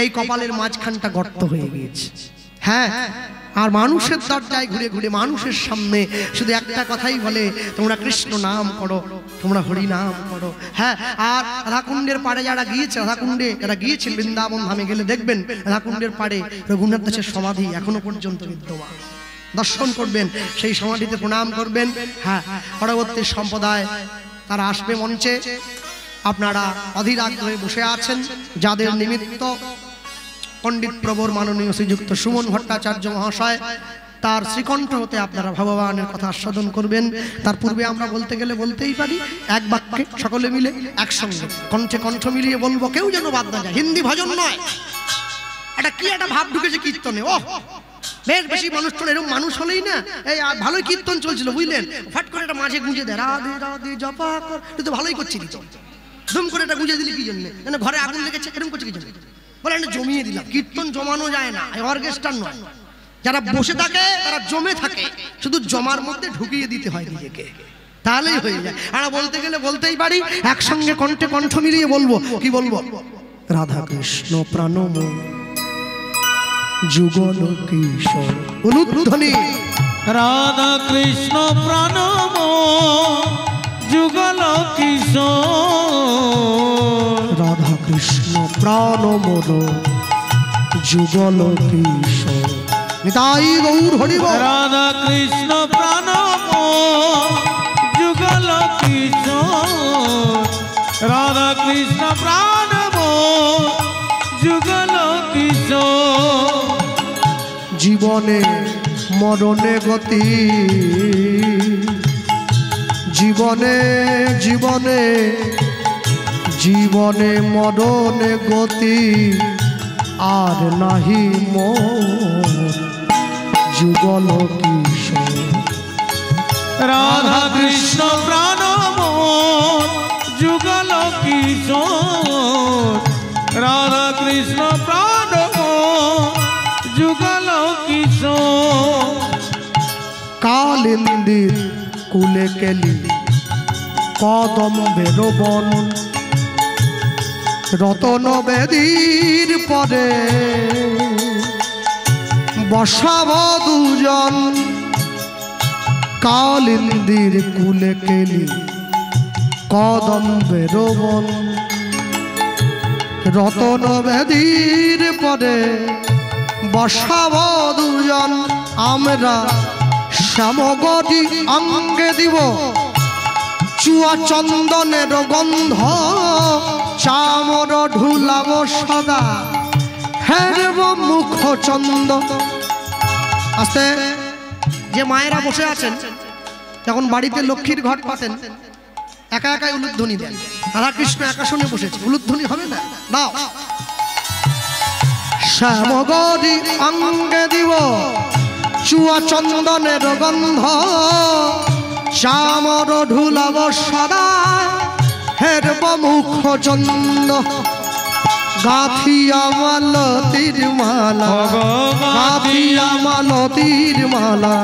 এই কপালের মাঝখানটা গর্ত হয়ে গিয়েছে। হ্যাঁ, আর মানুষের দরজায় ঘুরে ঘুরে মানুষের সামনে শুধু একটা কথাই বলে, তোমরা কৃষ্ণ নাম করো, তোমরা হরি নাম করো। হ্যাঁ, আর রাধাকুণ্ডের পাড়ে যারা গিয়েছে, রাধাকুণ্ডে যারা গিয়েছেন বৃন্দাবন ধামে গেলে দেখবেন রাধাকুণ্ডের পাড়ে রঘুনাথ দাসের সমাধি এখনো পর্যন্ত বিদ্যমান। দর্শন করবেন, সেই সমাধিতে প্রণাম করবেন। হ্যাঁ, পরবর্তী সম্প্রদায় তারা আসবে মঞ্চে। আপনারা অধীর আগ্রহে বসে আছেন, যাদের নিমিত্ত পণ্ডিত প্রবর মাননীয় শ্রীযুক্ত সুমন ভট্টাচার্য মহাশয় তার শ্রীকণ্ঠ হতে আপনারা ভগবানের কথা আস্বাদন করবেন। তার পূর্বে আমরা বলতে গেলে বলতেই পারি, এক বাক্যে সকলে মিলে একসঙ্গে কণ্ঠে কণ্ঠ মিলিয়ে বলবো, কেউ যেন বাদ না যায়। হিন্দি ভজন নয়, এটা কি একটা ভাব ঢুকেছে কীর্তনে। ও বেশ বেশি মানুষ তো এরকম মানুষ হলেই না, এই ভালোই কীর্তন চলছিল বুঝলেন, ফাট করে এটা মাঝে গুঁজে দেয়, রাধে রাধে জপা কর, তুই তো ভালোই করছিলি, তো ধুম করে এটা গুঁজে দিলি কি জন্য? মানে ঘরে আগুন লেগেছে এরকম করছে কি জন্য? বলে জমিয়ে দিলাম। কীর্তন জমানো যায় না, অর্কেস্ট্রার নয়। যারা বসে থাকে তারা জমে থাকে, শুধু জমার মধ্যে ঢুকিয়ে দিতে হয় নিজেকে, তাহলেই হয়ে যায়। আমরা বলতে গেলে বলতেই পারি, একসঙ্গে কণ্ঠে কণ্ঠ মিলিয়ে বলবো। কি বলবো? রাধা কৃষ্ণ প্রাণম যুগল কিশোর অনুধ্বনি, রাধা কৃষ্ণ প্রাণম যুগল কিশোর, রাধা কৃষ্ণ প্রাণম যুগল কিশোর, নিতাই গৌর হরি বল। রাধা কৃষ্ণ প্রাণম যুগল কিশোর, রাধা কৃষ্ণ প্রাণম যুগল কিশোর। জীবনে মরণে গতি, জীবনে জীবনে জীবনে মরণে গতি, আর নাহি মোর যুগল কিশোর। রাধা কৃষ্ণ প্রাণম যুগল কিশোর, রাধা কৃষ্ণ প্রাণম যুগল কিশোর। কালিন্দির কুলে কেলি কদম বেরবন, রতন বেদীর পরে বসাব দুজন। কালিন্দির কুলে কেলি কদম বেরবন, রতন বেদীর পরে বসাব দুজন। আমরা শ্যামগরি অঙ্গে দিব চুয়া চন্দনের গন্ধ, চামর ঢুলাব সদা হেরব মুখ চন্দ। আস্তে, যে মায়েরা বসে আছেন যখন বাড়িতে লক্ষ্মীর ঘট পাতেন একা একাই উলুধ্বনি দেন। রাধাকৃষ্ণ একাশনে বসেছে, উলুধ্বনি হবে না? দাও। শ্যামগরি অঙ্গে দিব চুয়া চন্দনের গন্ধ, চামর ঢুলাব সদা হেরব মুখ চন্দ। গাথিয়া মালতির মালা, গাথিয়া মালতির মালা,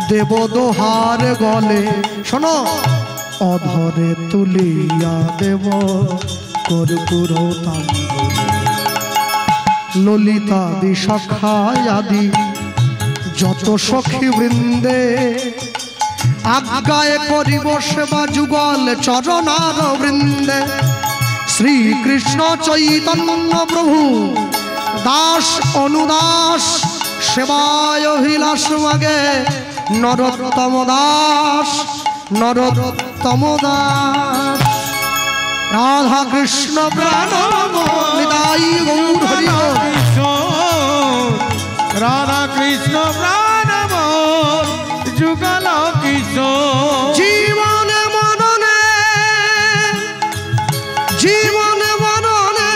দেব দোহার গলে। শোনো, অধরে তুলিয়া দেব কর্পূর তাম্বুলে, ললিতা বিশাখায় আদি যত সখী বৃন্দে আজ্ঞায় করিব সেবা যুগল চরণার বৃন্দে। শ্রীকৃষ্ণ চৈতন্য প্রভু দাস অনুদাস সেবায় অভিলাষ মাগে নরোত্তম দাস নরোত্তম দাস। রাধা কৃষ্ণ প্রাণ নিতাই গৌর হরি রাধা কৃষ্ণ প্রাণ যুগল কিশোর। জীবনে মননে জীবনে মননে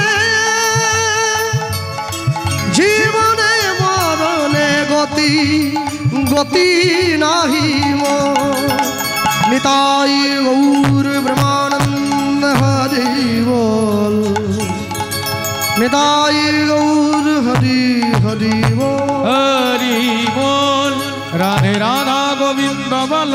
জীবনে মরণে গতি গতি নাহি নিতাই গৌর ব্রহ্মানন্দ হরি বল। নিতাই গৌর হরি হরি বল হরি বল। রাধে রাধা গোবিন্দ বল।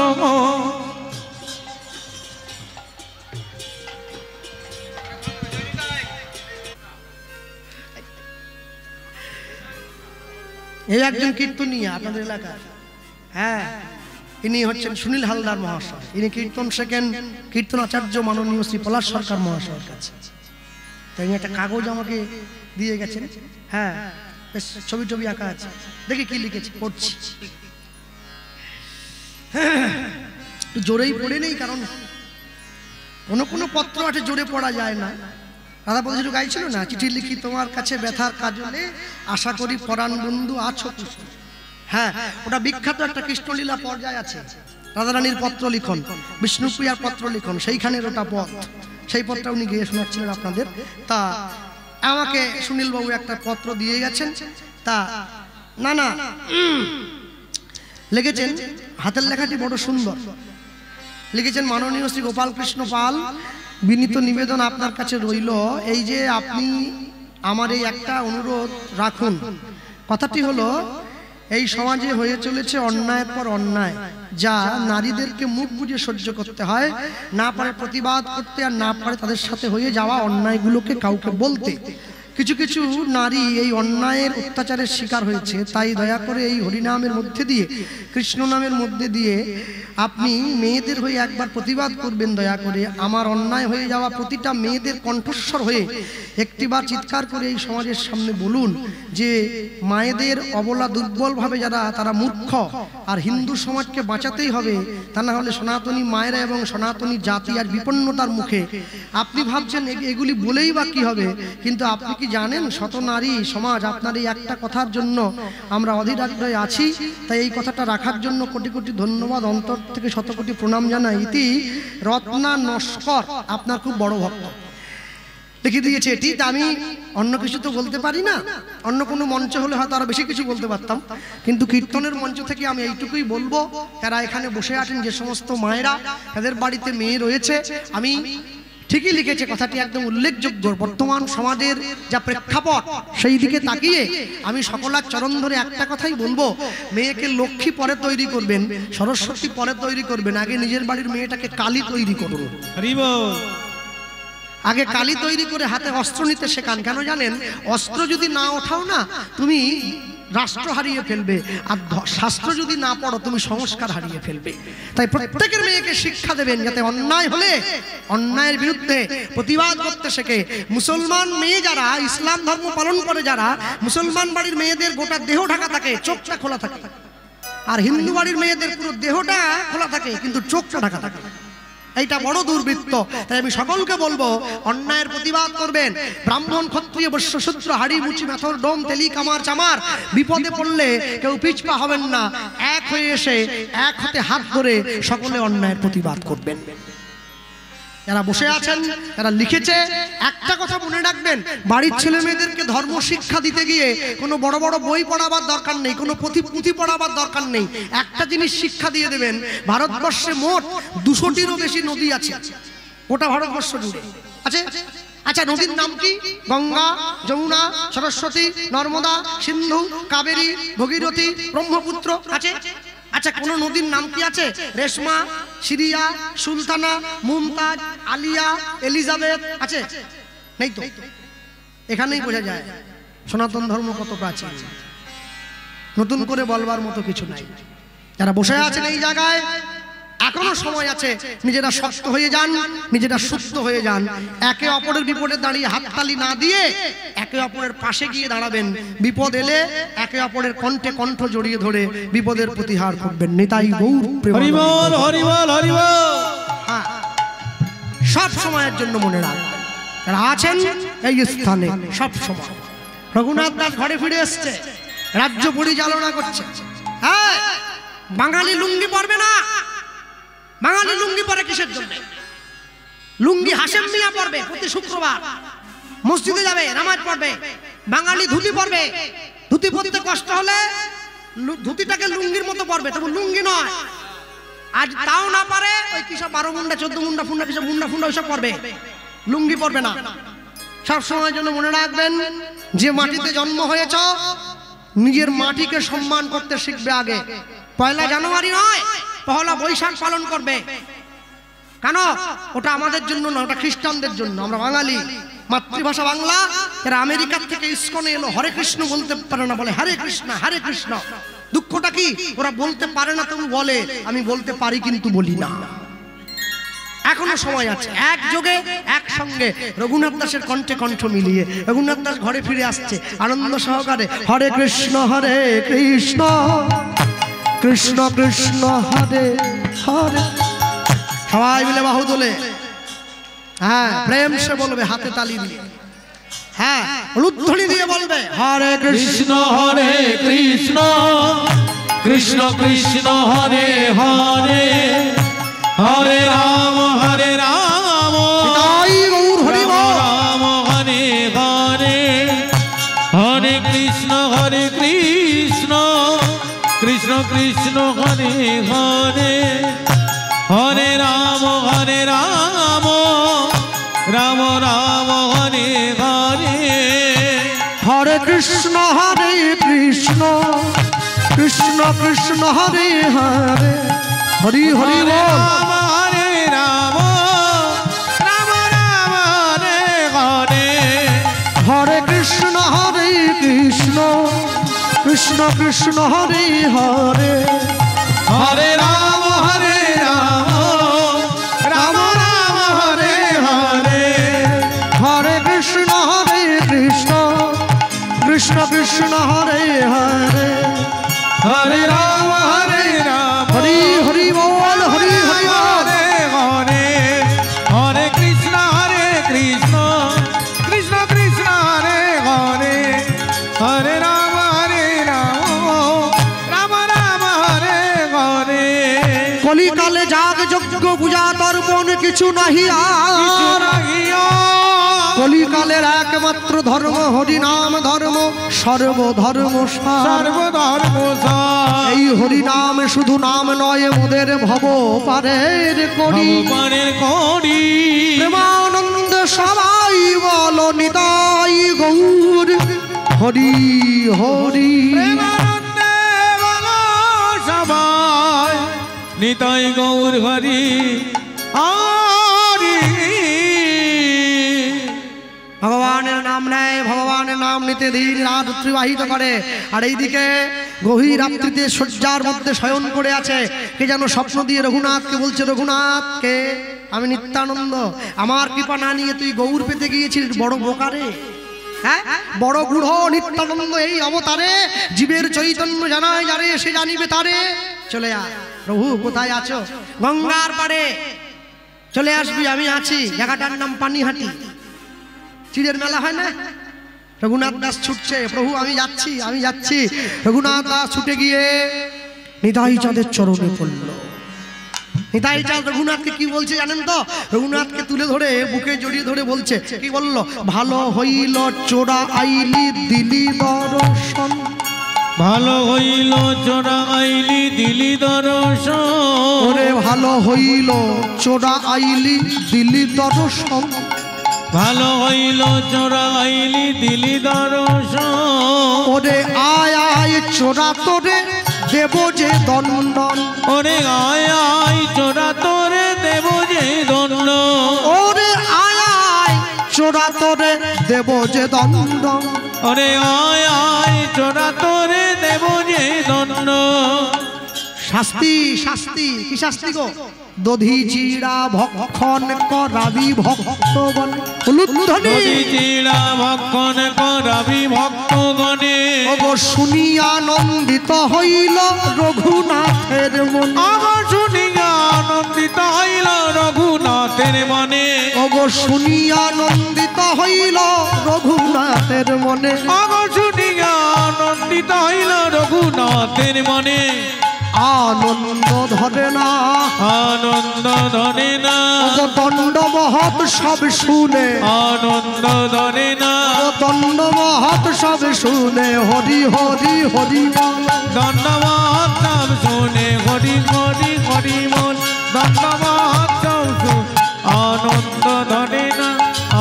এই একজন কীর্তনীয় আপনাদের এলাকার, হ্যাঁ, ইনি হচ্ছেন সুনীল হালদার মহাশয়। ইনি কীর্তন শেখেন কীর্তন আচার্য মাননীয় শ্রী পলাশ সরকার মহাশয়ের কাছে। তাই একটা কাগজ আমাকে দিয়ে গেছেন, হ্যাঁ, বেশ ছবি টবি আঁকা আছে, দেখি কি লিখেছে, পড়ছি। জোরেই পড়ে নেই, কারণ কোনো পত্র আছে জোরে পড়া যায় না। রাধা বন্ধু গাইছিল না, চিঠি লিখি তোমার কাছে ব্যথার কাজলে আশা করি পরাণ বন্ধু আছো কুশল। হ্যাঁ, ওটা বিখ্যাত একটা কৃষ্ণলীলা পর্যায় আছে, রাধারানীর পত্র লিখন, বিষ্ণুপ্রিয়ার পত্র লিখন, সেইখানের ওটা পথ। সেই পত্রটা উনি গিয়ে শোনাচ্ছিলেন আপনাদের। তা আমাকে সুনীল বাবু একটা পত্র দিয়ে গেছেন। তা না লিখেছেন, হাতের লেখাটি বড় সুন্দর লিখেছেন। মাননীয় শ্রী গোপাল কৃষ্ণ পাল, বিনীত নিবেদন আপনার কাছে রইল, এই যে আপনি আমার এই একটা অনুরোধ রাখুন। কথাটি হলো, এই সমাজে হয়ে চলেছে অন্যায়ের পর অন্যায়, যা নারীদেরকে মুখ বুজে সহ্য করতে হয়, না পারে প্রতিবাদ করতে, আর না পারে তাদের সাথে হয়ে যাওয়া অন্যায়গুলোকে কাউকে বলতে। কিছু কিছু নারী এই অন্যায়ের অত্যাচারের শিকার হয়েছে। তাই দয়া করে এই হরিনামের মধ্যে দিয়ে, কৃষ্ণ নামের মধ্যে দিয়ে আপনি মেয়েদের হয়ে একবার প্রতিবাদ করবেন। দয়া করে আমার অন্যায় হয়ে যাওয়া প্রতিটা মেয়েদের কণ্ঠস্বর হয়ে একটিবার চিৎকার করে এই সমাজের সামনে বলুন যে মায়েদের অবলা দুর্বলভাবে যারা, তারা মূর্খ, আর হিন্দু সমাজকে বাঁচাতেই হবে, তা না হলে সনাতনী মায়েরা এবং সনাতনী জাতি আর বিপন্নতার মুখে। আপনি ভাবছেন এগুলি বলেই বা কি হবে, কিন্তু আপনি কি জানেন শত নারী সমাজ আপনার এই একটা কথার জন্য আমরা অধীর আগ্রহে আছি। তাই এই কথাটা রাখার জন্য কোটি কোটি ধন্যবাদ, অন্তর থেকে শত কোটি প্রণাম জানাই। ইতি রত্না নস্কর, আপনার খুব বড় ভক্ত, লিখে দিয়েছে এটি। আমি অন্য কিছু তো বলতে পারি না, অন্য কোনো মঞ্চ হলে হয়তো আরো বেশি কিছু বলতে পারতাম, কিন্তু কীর্তনের মঞ্চ থেকে আমি এইটুকুই বলবো, যারা এখানে বসে আছেন, যে সমস্ত মায়েরা তাদের বাড়িতে মেয়ে রয়েছে, আমি ঠিকই লিখেছে, কথাটি একদম উল্লেখযোগ্য। বর্তমান সমাজের যা প্রেক্ষাপট, সেই দিকে তাকিয়ে আমি সকলার চরণ ধরে একটা কথাই বলবো, মেয়েকে লক্ষ্মী পরে তৈরি করবেন, সরস্বতী পরে তৈরি করবেন, আগে নিজের বাড়ির মেয়েটাকে কালী তৈরি করুন। আগে কালী তৈরি করে হাতে অস্ত্র নিতে শেখান। কেন জানেন? অস্ত্র যদি না ওঠাও না, তুমি রাষ্ট্র হারিয়ে ফেলবে, আর শাস্ত্র যদি না পড়ো তুমি সংস্কার হারিয়ে ফেলবে। তাই প্রত্যেকের মেয়েকে শিক্ষা দেবেন, যাতে অন্যায় হলে অন্যায়ের বিরুদ্ধে প্রতিবাদ করতে শেখে। মুসলমান মেয়ে যারা, ইসলাম ধর্ম পালন করে যারা, মুসলমান বাড়ির মেয়েদের গোটা দেহ ঢাকা থাকে, চোখটা খোলা থাকে, আর হিন্দু বাড়ির মেয়েদের পুরো দেহটা খোলা থাকে কিন্তু চোখটা ঢাকা থাকে। এইটা বড় দুর্বৃত্ত। তাই আমি সকলকে বলবো, অন্যায়ের প্রতিবাদ করবেন। ব্রাহ্মণ, ক্ষত্রিয়, বৈশ্য, শূদ্র, হাড়ি, মুচি, মেথর, ডোম, তেলি, কামার, চামার, বিপদে পড়লে কেউ পিছপা হবেন না। এক হয়ে এসে এক হাতে হাত ধরে সকলে অন্যায়ের প্রতিবাদ করবেন। যারা বসে আছেন, যারা লিখেছে, একটা কথা মনে রাখবেন, বাড়ির ছেলে মেয়েদেরকে ধর্ম শিক্ষা দিতে গিয়ে কোনো বড় বড় বই পড়াবার দরকার নেই, কোনো পুঁথি পড়াবার দরকার নেই। একটা জিনিস শিক্ষা দিয়ে দেবেন, ভারতবর্ষে মোট 200টিরও বেশি নদী আছে, গোটা ভারতবর্ষ জুড়ে আছে। আচ্ছা, নদীর নাম কি? গঙ্গা, যমুনা, সরস্বতী, নর্মদা, সিন্ধু, কাবেরী, ভগীরথী, ব্রহ্মপুত্র আছে। আচ্ছা, কোন নদীর নাম কি আছে? রেশমা, সিরিয়া, সুলতানা, মুমতাজ, আলিয়া, এলিজাবেথ আছে? নেই তো। এখানেই বোঝা যায় সনাতন ধর্ম কত প্রাচীন, নতুন করে বলবার মতো কিছু নাই। যারা বসে আছেন এই জায়গায় এখনো সময় আছে, নিজেরা শক্ত হয়ে যান, নিজেরা সুস্থ হয়ে যান। একে অপরের বিপদে দাঁড়িয়ে হাততালি না দিয়ে একে অপরের পাশে গিয়ে দাঁড়াবেন। বিপদ এলে একে অপরের কণ্ঠে কণ্ঠ জড়িয়ে ধরে বিপদের প্রতিহার করবেন। নিতাই গৌর হরি বল হরি বল হরি বল। হ্যাঁ, সব সময়ের জন্য মনে রাখবেন যারা আছেন এই স্থানে সব সময়। রঘুনাথ দাস ঘরে ফিরে এসছে, রাজ্য পরিচালনা করছে। হ্যাঁ, বাঙালি লুঙ্গি পরবে না। বাঙালি লুঙ্গি পরে কিসের জন্য? লুঙ্গি হাশেম মিয়া পরবে, প্রতি শুক্রবার মসজিদে যাবে, নামাজ পড়বে। বাঙালি ধুতি পরবে, ধুতি পরতে কষ্ট হলে ধুতিটাকে লুঙ্গির মতো পরবে, তবু লুঙ্গি নয়। আজ তাও না পারে ওই কিসব 12 মুন্ডা 14 মুন্ডা ফুন্ডা কিসব মুন্ডা ফুন্ডা ওইসব পরবে, লুঙ্গি পরবে না। সব সময়ের জন্য মনে রাখবেন, যে মাটিতে জন্ম হয়েছ নিজের মাটিকে সম্মান করতে শিখবে। আগে 1 জানুয়ারি নয়, 1 বৈশাখ পালন করবে। কেন? ওটা আমাদের জন্য না, ওটা খ্রিস্টানদের জন্য। আমরা বাঙালি, মাতৃভাষা বাংলা। এরা আমেরিকার থেকে ইসকনে এলো, হরে কৃষ্ণ বলতে পারে না, বলে হরে কৃষ্ণ হরে কৃষ্ণ। দুঃখটা কি? ওরা বলতে পারে না, তবু বলে আমি বলতে পারি কিন্তু বলি না। এখনো সময় আছে, একযোগে একসঙ্গে রঘুনাথ দাসের কণ্ঠে কণ্ঠ মিলিয়ে রঘুনাথ দাস ঘরে ফিরে আসছে আনন্দ সহকারে। হরে কৃষ্ণ কৃষ্ণ কৃষ্ণ হরে হরে। সবাই মিলে বাহু তোলে। হ্যাঁ, প্রেম সে বলবে, হাতে তালি দিয়ে। হ্যাঁ, উলুধ্বনি দিয়ে বলবে হরে কৃষ্ণ কৃষ্ণ কৃষ্ণ কৃষ্ণ হরে হরে, হরে রাম হরি বল। রাম হরে হরে, হরে কৃষ্ণ কৃষ্ণ কৃষ্ণ কৃষ্ণ হরে হরে, হরে রাম রাম রাম হরে হরে। হরে কৃষ্ণ কৃষ্ণ কৃষ্ণ হরে হরে, হরি হরি বল। হরে রাম রাম রাম হরে হরে, হরে কৃষ্ণ কৃষ্ণ কৃষ্ণ কৃষ্ণ হরে হরে, হরে রাম রাম রাম হরে হরে, হরে কৃষ্ণ কৃষ্ণ কৃষ্ণ কৃষ্ণ হরে হরে, হরে রাম হরি হরি বল হরি হরি বল। হরে হরে কৃষ্ণ কৃষ্ণ কৃষ্ণ হরে হরে, হরে রাম রাম রাম হরে হরে। কলিকালে যাগ যজ্ঞ পূজা তর্পণ কিছু নাহি আর, কলিকালের একমাত্র ধর্ম হরি নাম ধর্ম, সর্বধর্ম সর্বধর্ম। এই হরি নাম শুধু নাম নয়, মোদের ভব পারের করি। প্রেমানন্দ সবাই বল নিতাই গৌর হরি হরি। সবাই নিতাই গৌর হরি হরি। ভগবানের নাম নেয়, ভগবানের নাম নিতে দিন রাত অতিবাহিত করে। আর এইদিকে গভীর রাত্রিতে শয্যার মধ্যে শয়ন করে আছে কে যেন স্বপ্ন দিয়ে রঘুনাথকে বলছে, রঘুনাথকে আমি নিত্যানন্দ, আমার কৃপা না নিয়ে তুই গৌর পেতে গিয়েছিস, বড় বোকারে। হ্যাঁ, বড় গুঢ় নিত্যানন্দ এই অবতারে, জীবের চৈতন্য জানায় যারে সে জানিবে তারে। চলে আয় প্রভু, কোথায় আছো? গঙ্গার পাড়ে চলে আসবি, আমি আছি। জায়গাটার নাম পানিহাটি। চিড়ের মেলা হয় না? রঘুনাথ দাস ছুটছে, প্রভু আমি যাচ্ছি আমি যাচ্ছি। রঘুনাথ দাস ছুটে গিয়ে নিতাই চাঁদের চরণে পড়ল। নিতাই চাঁদ রঘুনাথকে কি বলছে জানেন তো? রঘুনাথকে তুলে ধরে বুকে জড়িয়ে ধরে বলছে, কি বলল? ভালো হইল চোরা আইলি দিলি দর্শন, ভালো হইল চোরা আইলি দিলি দর্শন। ওরে ভালো হইল চোরা আইলি দিলি দর্শন, ভালো হইল চোরা আইলি দিলি দর্শন। ওরে আয় আয় চোরা তোরে দেব যে দণ্ডন, ওরে আয় আয় চোরা তোরে দেব যে দণ্ড। ওরে আয় আয় চোরা তোরে দেব যে দণ্ড। ওরে আয় আয় চোরা তোরে দেব যে দণ্ড। শাস্তি শাস্তি কি শাস্তি গো? দধি চিড়া ভক্ষণ করাবি ভক্তগণ। দধি চিড়া ভক্ষণ করাবি ভক্তগণে। ওগো শুনিয়া আনন্দিত হইল রঘুনাথের মন। আগো শুনিয়া আনন্দিত হইল রঘুনাথের মনে। ওগো শুনিয়া আনন্দিত হইল রঘুনাথের মনে। আগো শুনিয়া আনন্দিত হইল রঘুনাথের মনে। আনন্দ ধরে না আনন্দ ধরে না। দণ্ড মহৎ সব শুনে আনন্দ ধরে না। দণ্ড মহৎ সব শুনে হরি হরি হরি বল। দণ্ড মহৎ সব শুনে হরি হরি হরি বল। দণ্ড মহৎ সব শুনে আনন্দ ধরে না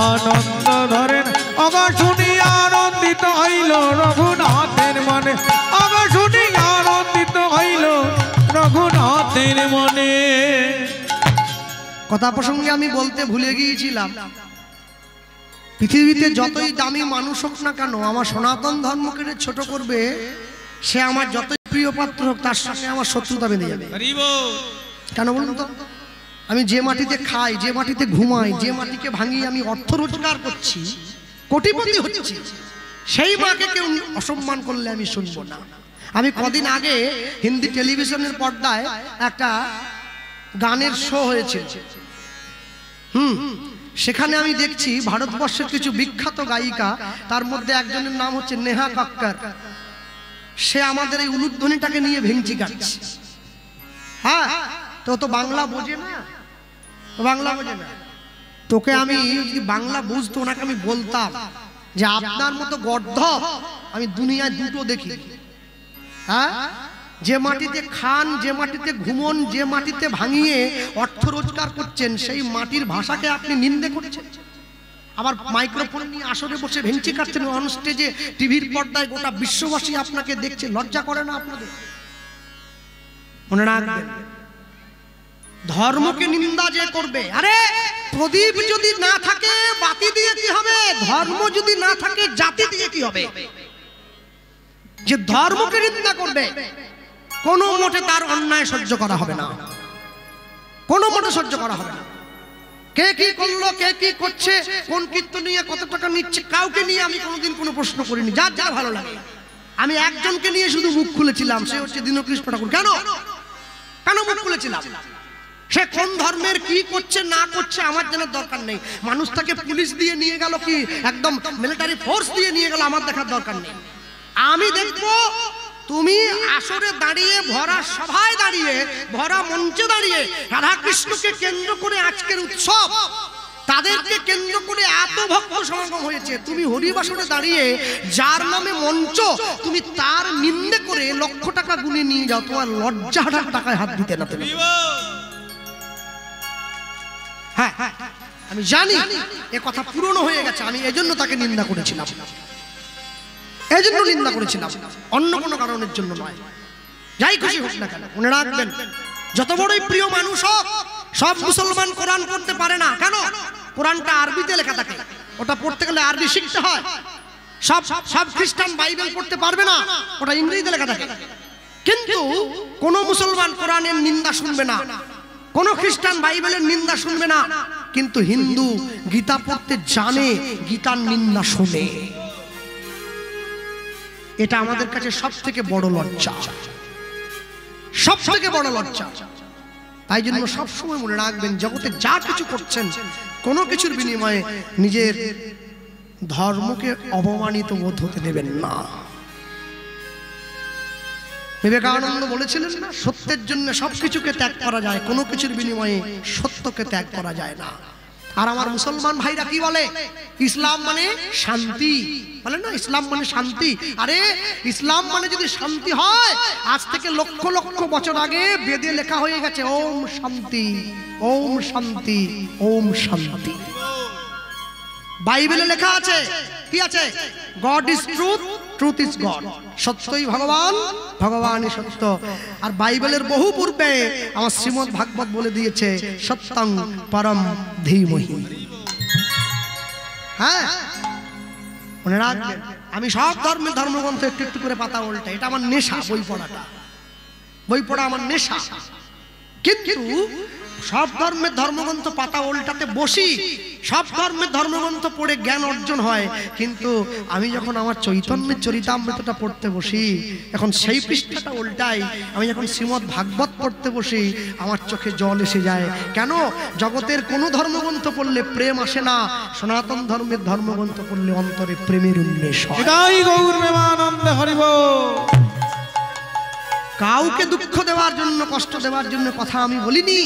আনন্দ ধরে না। আগো শুনিয়া আনন্দিত হইল রঘুনাথের মনে। আগো শুনিয়া আনন্দিত হইল রঘুনাথের মনে। কথা প্রসঙ্গে আমি বলতে ভুলে গিয়েছিলাম, পৃথিবীতে যতই দামি মানুষ হোক না কেন, আমার সনাতন ধর্মকে ছোট করবে, সে আমার যতই প্রিয় পাত্র হোক, তার সামনে আমার শত্রুতা বেঁধে যাবে। কেন বলুন তো? আমি যে মাটিতে খাই, যে মাটিতে ঘুমাই, যে মাটিকে ভাঙিয়ে আমি অর্থ রোজগার করছি, কোটিপতি হচ্ছি, সেই মাকে কেউ অসম্মান করলে আমি শুনবো না। আমি কদিন আগে হিন্দি টেলিভিশনের পর্দায় একটা গানের শো হয়েছিল। সেখানে আমি দেখছি ভারতবর্ষের কিছু বিখ্যাত গায়িকা, তার মধ্যে একজনের নাম হচ্ছে নেহা কক্কর। সে আমাদের এই উলুধ্বনিটাকে নিয়ে ভেঙচি কাটছে। হ্যাঁ, তো বাংলা বোঝে না, বাংলা বোঝে না। তোকে আমি যদি বাংলা বুঝতো, ওনাকে আমি বলতাম যে আপনার মতো গর্ধব আমি দুনিয়ায় দুটো দেখি। হ্যাঁ, যে মাটিতে খান, যে মাটিতে ঘুমন, যে মাটিতে ভাঙিয়ে অর্থ রোজগার করছেন, সেই মাটির ভাষাকে আপনি নিন্দে করছেন। আবার মাইক্রোফোন নিয়ে আসরে বসে ভেঙচি কাটছেন অন স্টেজে, টিভির পর্দায় গোটা বিশ্ববাসী আপনাকে দেখছে। লজ্জা করে না আপনাদের? মনে রাখবেন, ধর্মকে নিন্দা যে করবে, আরে প্রদীপ যদি না থাকে বাতি দিয়ে কি হবে? ধর্ম যদি না থাকে জাতি দিয়ে কি হবে? যে ধর্মকে নিন্দা করবে, কোনো মতে তার অন্যায় সহ্য করা হবে না, কোনো মতে সহ্য করা হবে না। কে কি করলো, কে কি করছে, কোন কীর্তন নিয়ে কত টাকা নিচ্ছে, কাউকে নিয়ে আমি কোনোদিন কোনো প্রশ্ন করিনি। যার যা ভালো লাগে। আমি একজনকে নিয়ে শুধু মুখ খুলেছিলাম, সে হচ্ছে দীনকৃষ্ণ ঠাকুর। কেন কেন মুখ খুলেছিলাম? সে কোন ধর্মের কি করছে না করছে আমার জানার দরকার নেই। মানুষ তাকে পুলিশ দিয়ে নিয়ে গেল, কি একদম মিলিটারি ফোর্স দিয়ে নিয়ে গেল, আমার দেখার দরকার নেই। আমি দেখবো তুমি আসরে দাঁড়িয়ে, ভরা সভায় দাঁড়িয়ে, ভরা মঞ্চে দাঁড়িয়ে রাধাকৃষ্ণকে কেন্দ্র করে আজকের উৎসব, তাদেরকে কেন্দ্র করে এত ভক্ত সমাগম হয়েছে। তুমি হরিবাসরে দাঁড়িয়ে যার নামে মঞ্চ, তুমি তার নিন্দে করে লক্ষ টাকা গুনে নিয়ে যাও, তোমার লজ্জা টাকায় হাত দিতে না। তুমি হ্যাঁ, আমি জানি এ কথা পুরনো হয়ে গেছে, আমি এজন্য তাকে নিন্দা করেছিলাম, এজন্য নিন্দা করেছিলাম, অন্য কোনো কারণের জন্য নয়। যাই খুশি হোক না কেন, মনে রাখবেন, যত বড়ই প্রিয় মানুষ হোক, সব মুসলমান কোরআন পড়তে পারে না। কেন? কোরআনটা আরবিতে লেখা থাকে, ওটা পড়তে গেলে আরবি শিখতে হয়। সব খ্রিস্টান বাইবেল পড়তে পারবে না, ওটা ইংরেজিতে লেখা থাকে। কিন্তু কোন মুসলমান কোরআনের নিন্দা শুনবে না, কোন খ্রিস্টান বাইবেলের নিন্দা শুনবে না, কিন্তু হিন্দু গীতা পড়তে জানে, গীতার নিন্দা শুনে। এটা আমাদের কাছে সব থেকে বড় লজ্জা, সব থেকে বড় লজ্জা। তাই জন্য সবসময় মনে রাখবেন, জগতে যা কিছু করছেন, কোনো কিছুর বিনিময়ে নিজের ধর্মকে অপমানিত বোধ হতে দেবেন না। বিবেকানন্দ বলেছিলেন না, সত্যের জন্য সবকিছুকে ত্যাগ করা যায়, কোনো কিছুর বিনিময়ে সত্যকে ত্যাগ করা যায় না। আর আমার মুসলমান ভাইরা কি বলে? ইসলাম মানে শান্তি, বলে না ইসলাম মানে শান্তি। আরে ইসলাম মানে যদি শান্তি হয়, আজ থেকে লক্ষ লক্ষ বছর আগে বেদে লেখা হয়ে গেছে ওম শান্তি, ওম শান্তি, ওম শান্তি। বাইবেলে লেখা আছে, কি আছে? God is truth, truth is god. সত্যই ভগবান, ভগবানই সত্য। আর বাইবেলের বহু পূর্বে আমার শ্রীমদ্ ভাগবত বলে দিয়েছে, সত্যং পরম ধীমহি। হ্যাঁ, মনে রাখবেন, আমি সব ধর্মের ধর্মগ্রন্থ একটু একটু করে পাতা উল্টাই। এটা আমার নেশা, বই পড়াটা, বই পড়া আমার নেশা। কিন্তু সব ধর্মের ধর্মগ্রন্থ পাতা উল্টাতে বসি, সব ধর্মের ধর্মগ্রন্থ পড়ে জ্ঞান অর্জন হয়, কিন্তু আমি যখন আমার চৈতন্যের চরিতামৃতটা পড়তে বসি, এখন সেই পৃষ্ঠাটা উল্টাই, আমি যখন শ্রীমদ্ ভাগবত পড়তে বসি, আমার চোখে জল এসে যায়। কেন? জগতের কোনো ধর্মগ্রন্থ পড়লে প্রেম আসে না, সনাতন ধর্মের ধর্মগ্রন্থ পড়লে অন্তরে প্রেমের উন্মেষ হয়। এটাই গৌর প্রেমানন্দে হরি বল। কাউকে দুঃখ দেওয়ার জন্য, কষ্ট দেওয়ার জন্য কথা আমি বলিনি।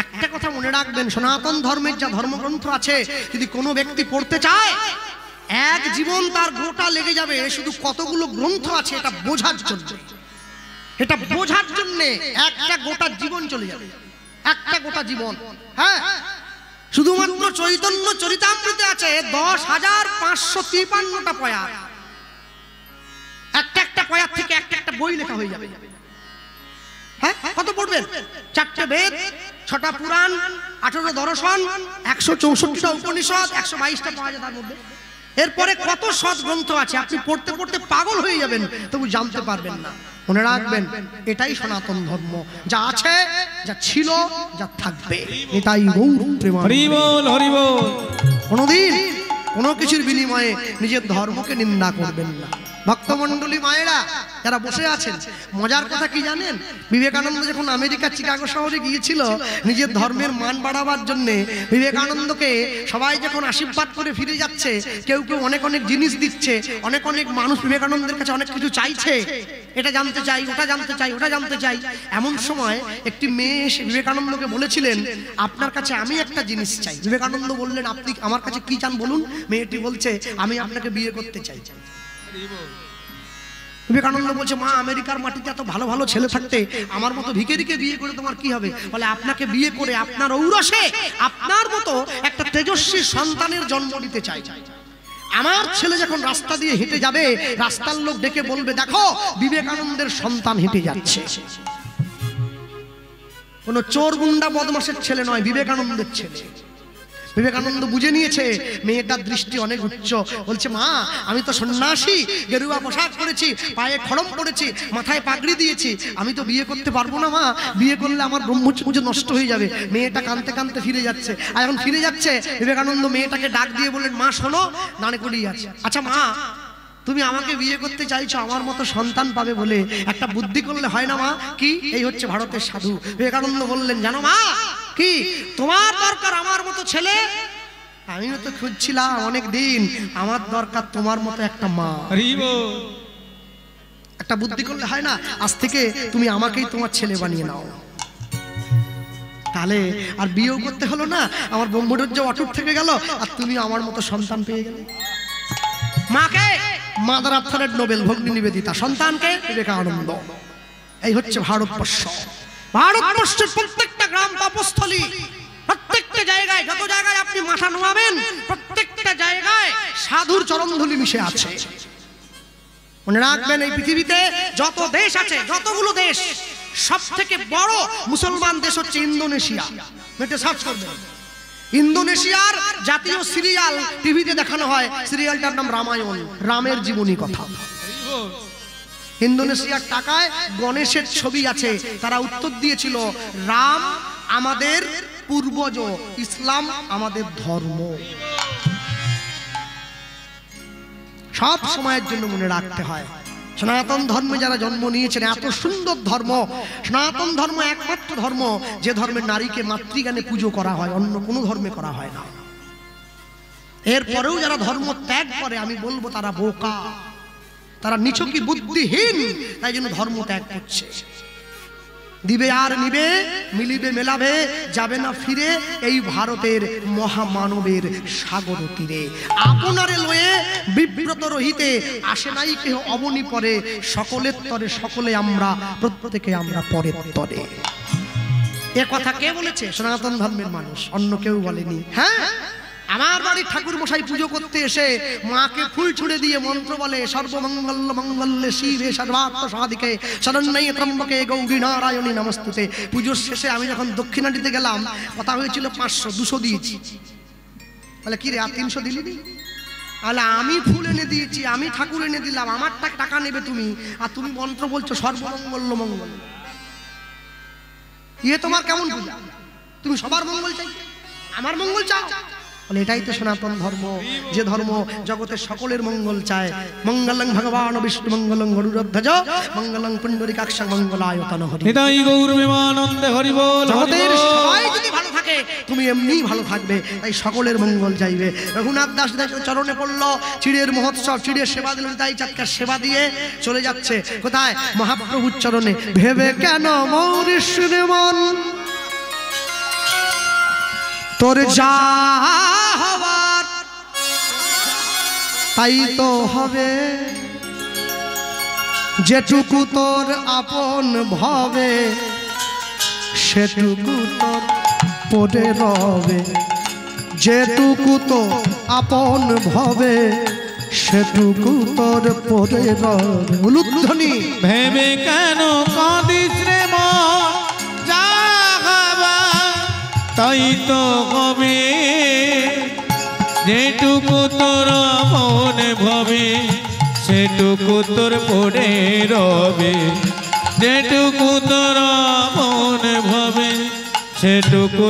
একটা কথা মনে রাখবেন, সনাতন ধর্মের যা ধর্মগ্রন্থ আছে, যদি কোনো ব্যক্তি পড়তে চায়, এক জীবন তার গোটা লেগে যাবে শুধু কতগুলো গ্রন্থ আছে এটা বোঝার জন্য। এটা বোঝার জন্য একটা গোটা জীবন চলে যাবে, একটা গোটা জীবন। হ্যাঁ, শুধুমাত্র চৈতন্য চরিতামৃতে আছে 10,553টা পয়া। একটা একটা পয়ার থেকে একটা একটা বই লেখা হয়ে যাবে। হ্যাঁ, কত পড়বেন? 4টে বেদ, 6টা পুরাণ, 18 দর্শন, 164টা উপনিষদ, 122টা পাওয়া যায় তার মধ্যে। এরপরে কত সৎ গ্রন্থ আছে, আপনি পড়তে পড়তে পাগল হয়ে যাবেন, তবু জানতে পারবেন না। মনে রাখবেন, এটাই সনাতন ধর্ম, যা আছে, যা ছিল, যা থাকবে। এটাই গৌর প্রেমানন্দ। হরি বল, হরি বল। কোনোদিন কোনো কিছুর বিনিময়ে নিজের ধর্মকে নিন্দা করবেন না। ভক্তমণ্ডলী মায়েরা যারা বসে আছেন, মজার কথা কি জানেন? বিবেকানন্দ যখন আমেরিকা চিকাগো শহরে গিয়েছিল নিজের ধর্মের মান বাড়াবার জন্য, বিবেকানন্দকে সবাই যখন আশীর্বাদ করে ফিরে যাচ্ছে, কেউ কেউ অনেক অনেক জিনিস দিচ্ছে, অনেক অনেক মানুষ বিবেকানন্দের কাছে অনেক কিছু চাইছে, এটা জানতে চাই, ওটা জানতে চাই, ওটা জানতে চাই। এমন সময় একটি মেয়ে এসে বিবেকানন্দকে বলেছিলেন, আপনার কাছে আমি একটা জিনিস চাই। বিবেকানন্দ বললেন, আপনি আমার কাছে কি চান বলুন? মেয়েটি বলছে, আমি আপনাকে বিয়ে করতে চাই। বিবেকানন্দ বলছে, মা, আমেরিকার মাটিতে এত ভালো ভালো ছেলে থাকতে আমার মতো ভিখারিকে বিয়ে করে তোমার কি হবে? বলে, আপনাকে বিয়ে করে আপনার ঔরসে আপনার মতো একটা তেজস্বী সন্তানের জন্ম দিতে চাই। আমার ছেলে যখন রাস্তা দিয়ে হেঁটে যাবে, রাস্তার লোক ডেকে বলবে, দেখো বিবেকানন্দের সন্তান হেঁটে যাচ্ছে। কোন চোর গুন্ডা বদমাশের ছেলে নয়, বিবেকানন্দের ছেলে। বিবেকানন্দ বুঝে নিয়েছে মেয়েটার দৃষ্টি অনেক উচ্চ। বলছে, মা, আমি তো সন্ন্যাসী, গেরুয়া পোশাক পরেছি, পায়ে খড়ম পরেছি, মাথায় পাগড়ি দিয়েছি, আমি তো বিয়ে করতে পারবো না মা, বিয়ে করলে আমার ব্রহ্মচর্য নষ্ট হয়ে যাবে। মেয়েটা কাঁদতে কাঁদতে ফিরে যাচ্ছে। আর এখন ফিরে যাচ্ছে, বিবেকানন্দ মেয়েটাকে ডাক দিয়ে বললেন, মা শোনো, দাঁড়ে করিয়ে আছে। আচ্ছা মা, তুমি আমাকে বিয়ে করতে চাইছো আমার মতো সন্তান পাবে বলে, একটা বুদ্ধি করলে হয় না মা? কি? এই হচ্ছে ভারতের সাধু। বিবেকানন্দ বললেন, জানো মা কি, তোমার দরকার আমার মতো ছেলে, আমিও তো খুঁজছিলাম অনেক দিন, আমার দরকার তোমার মতো একটা মা। একটা বুদ্ধি করলে হয় না? আজ থেকে তুমি আমাকেই তোমার ছেলে বানিয়ে নাও, তাহলে আর বিয়েও করতে হলো না, আমার ব্রহ্মচর্য অটুট থেকে গেল, আর তুমি আমার মতো সন্তান পেয়ে গেলে। মাকে মাদার অফ দ্য নোবেল ভগ্নী নিবেদিতা, সন্তানকে বিবেকানন্দ। এই হচ্ছে ভারতবর্ষ। ভারতবর্ষের প্রত্যেকটা গ্রাম তপস্থলী, প্রত্যেকটা জায়গায়, যত জায়গায় আপনি মাথা নোয়াবেন, প্রত্যেকটা জায়গায় সাধুর চরণধূলি মিশে আছে। মনে রাখবেন, এই পৃথিবীতে যত দেশ আছে, যতগুলো দেশ, সব থেকে বড় মুসলমান দেশ হচ্ছে ইন্দোনেশিয়া। এটা সার্চ করবেন। ইন্দোনেশিয়ার জাতীয় সিরিয়াল টিভিতে দেখানো হয়, সিরিয়ালটার নাম রামায়ণ, রামের জীবনী কথা। ইন্দোনেশিয়ার টাকায় গণেশের ছবি আছে। তারা উত্তর দিয়েছিল, রাম আমাদের পূর্বজ, ইসলাম আমাদের ধর্ম। সব সময়ের জন্য মনে রাখতে হয়, সনাতন ধর্মে যারা জন্ম নিয়েছেন, এত সুন্দর ধর্ম, সনাতন ধর্ম একমাত্র ধর্ম যে ধর্মে নারীকে মাতৃজ্ঞানে পুজো করা হয়, অন্য কোনো ধর্মে করা হয় না। এরপরেও যারা ধর্ম ত্যাগ করে, আমি বলবো তারা বোকা, তারা নিছকি বুদ্ধিহীন, তাই জন্য ধর্ম ত্যাগ করছে। দিবে আর নিবে, মিলিবে মেলাবে, যাবে না ফিরে এই ভারতের মহামানবের সাগর তীরে। আপনারে লয়ে বিব্রত রহিতে, আসে নাই কেহ অবনী পরে, সকলের তরে সকলে আমরা, প্রত্যেকে আমরা পরের তরে। এ কথা কে বলেছে? সনাতন ধর্মের মানুষ, অন্য কেউ বলেনি। হ্যাঁ, আমার বাড়ির ঠাকুর মশাই পুজো করতে এসে মাকে ফুল ছুঁড়ে দিয়ে মন্ত্র বলে, সর্বমঙ্গল মঙ্গলে শিবে সর্বার্থ সাধিকে শরণ্যে ত্রম্বকে গৌরী নারায়ণী নমস্তুতে। পুজোর শেষে আমি যখন দক্ষিণা দিতে গেলাম, কথা হয়েছিল 500, 200 দিয়েছি। বলে কি রে আর 300 দিলি নি? আলে আমি ফুল এনে দিয়েছি, আমি ঠাকুর এনে দিলাম, আমার টাকা নেবে তুমি, আর তুমি মন্ত্র বলছো সর্বমঙ্গল মঙ্গল। ইয়ে তোমার কেমন পূজা? তুমি সবার মঙ্গল চাই, আমার মঙ্গল চাও? বলে এটাই তো সনাতন ধর্ম, যে ধর্ম জগতের সকলের মঙ্গল চায়। মঙ্গলং ভগবান বিষ্ণু মঙ্গলং গরুড়ধ্বজ মঙ্গলং পুণ্ডরীকাক্ষ মঙ্গলায়তন হরি। নিতাই গৌর বিমানন্দে হরি বল। জগতের সবাই যদি ভালো থাকে তুমি এমনি ভালো থাকবে, তাই সকলের মঙ্গল চাইবে। রঘুনাথ দাস চরণে পড়লো, চিড়ের মহোৎসব, চিড়ের সেবা দিল, তাই চাঁদকার সেবা দিয়ে চলে যাচ্ছে কোথায়? মহাপ্রভুর চরণে। ভেবে কেন মৌরিষ্যের মন তোর যা হবার তাই তো হবে, যেটুকু তোর আপন ভবে সেটুকু তোর পড়ে রবে, যেটুকু তো আপন ভবে সেটুকু তোর পড়ে রবে। উলুধ্বনি। ভেবে কেন কাঁদিস রে মন, যা হবার তাই তো হবে, যেটুকু তোর মনে ভাবে সেটুকু তোর পড়ে রবে, যেটুকু তোর মনে ভাবে সেটুকু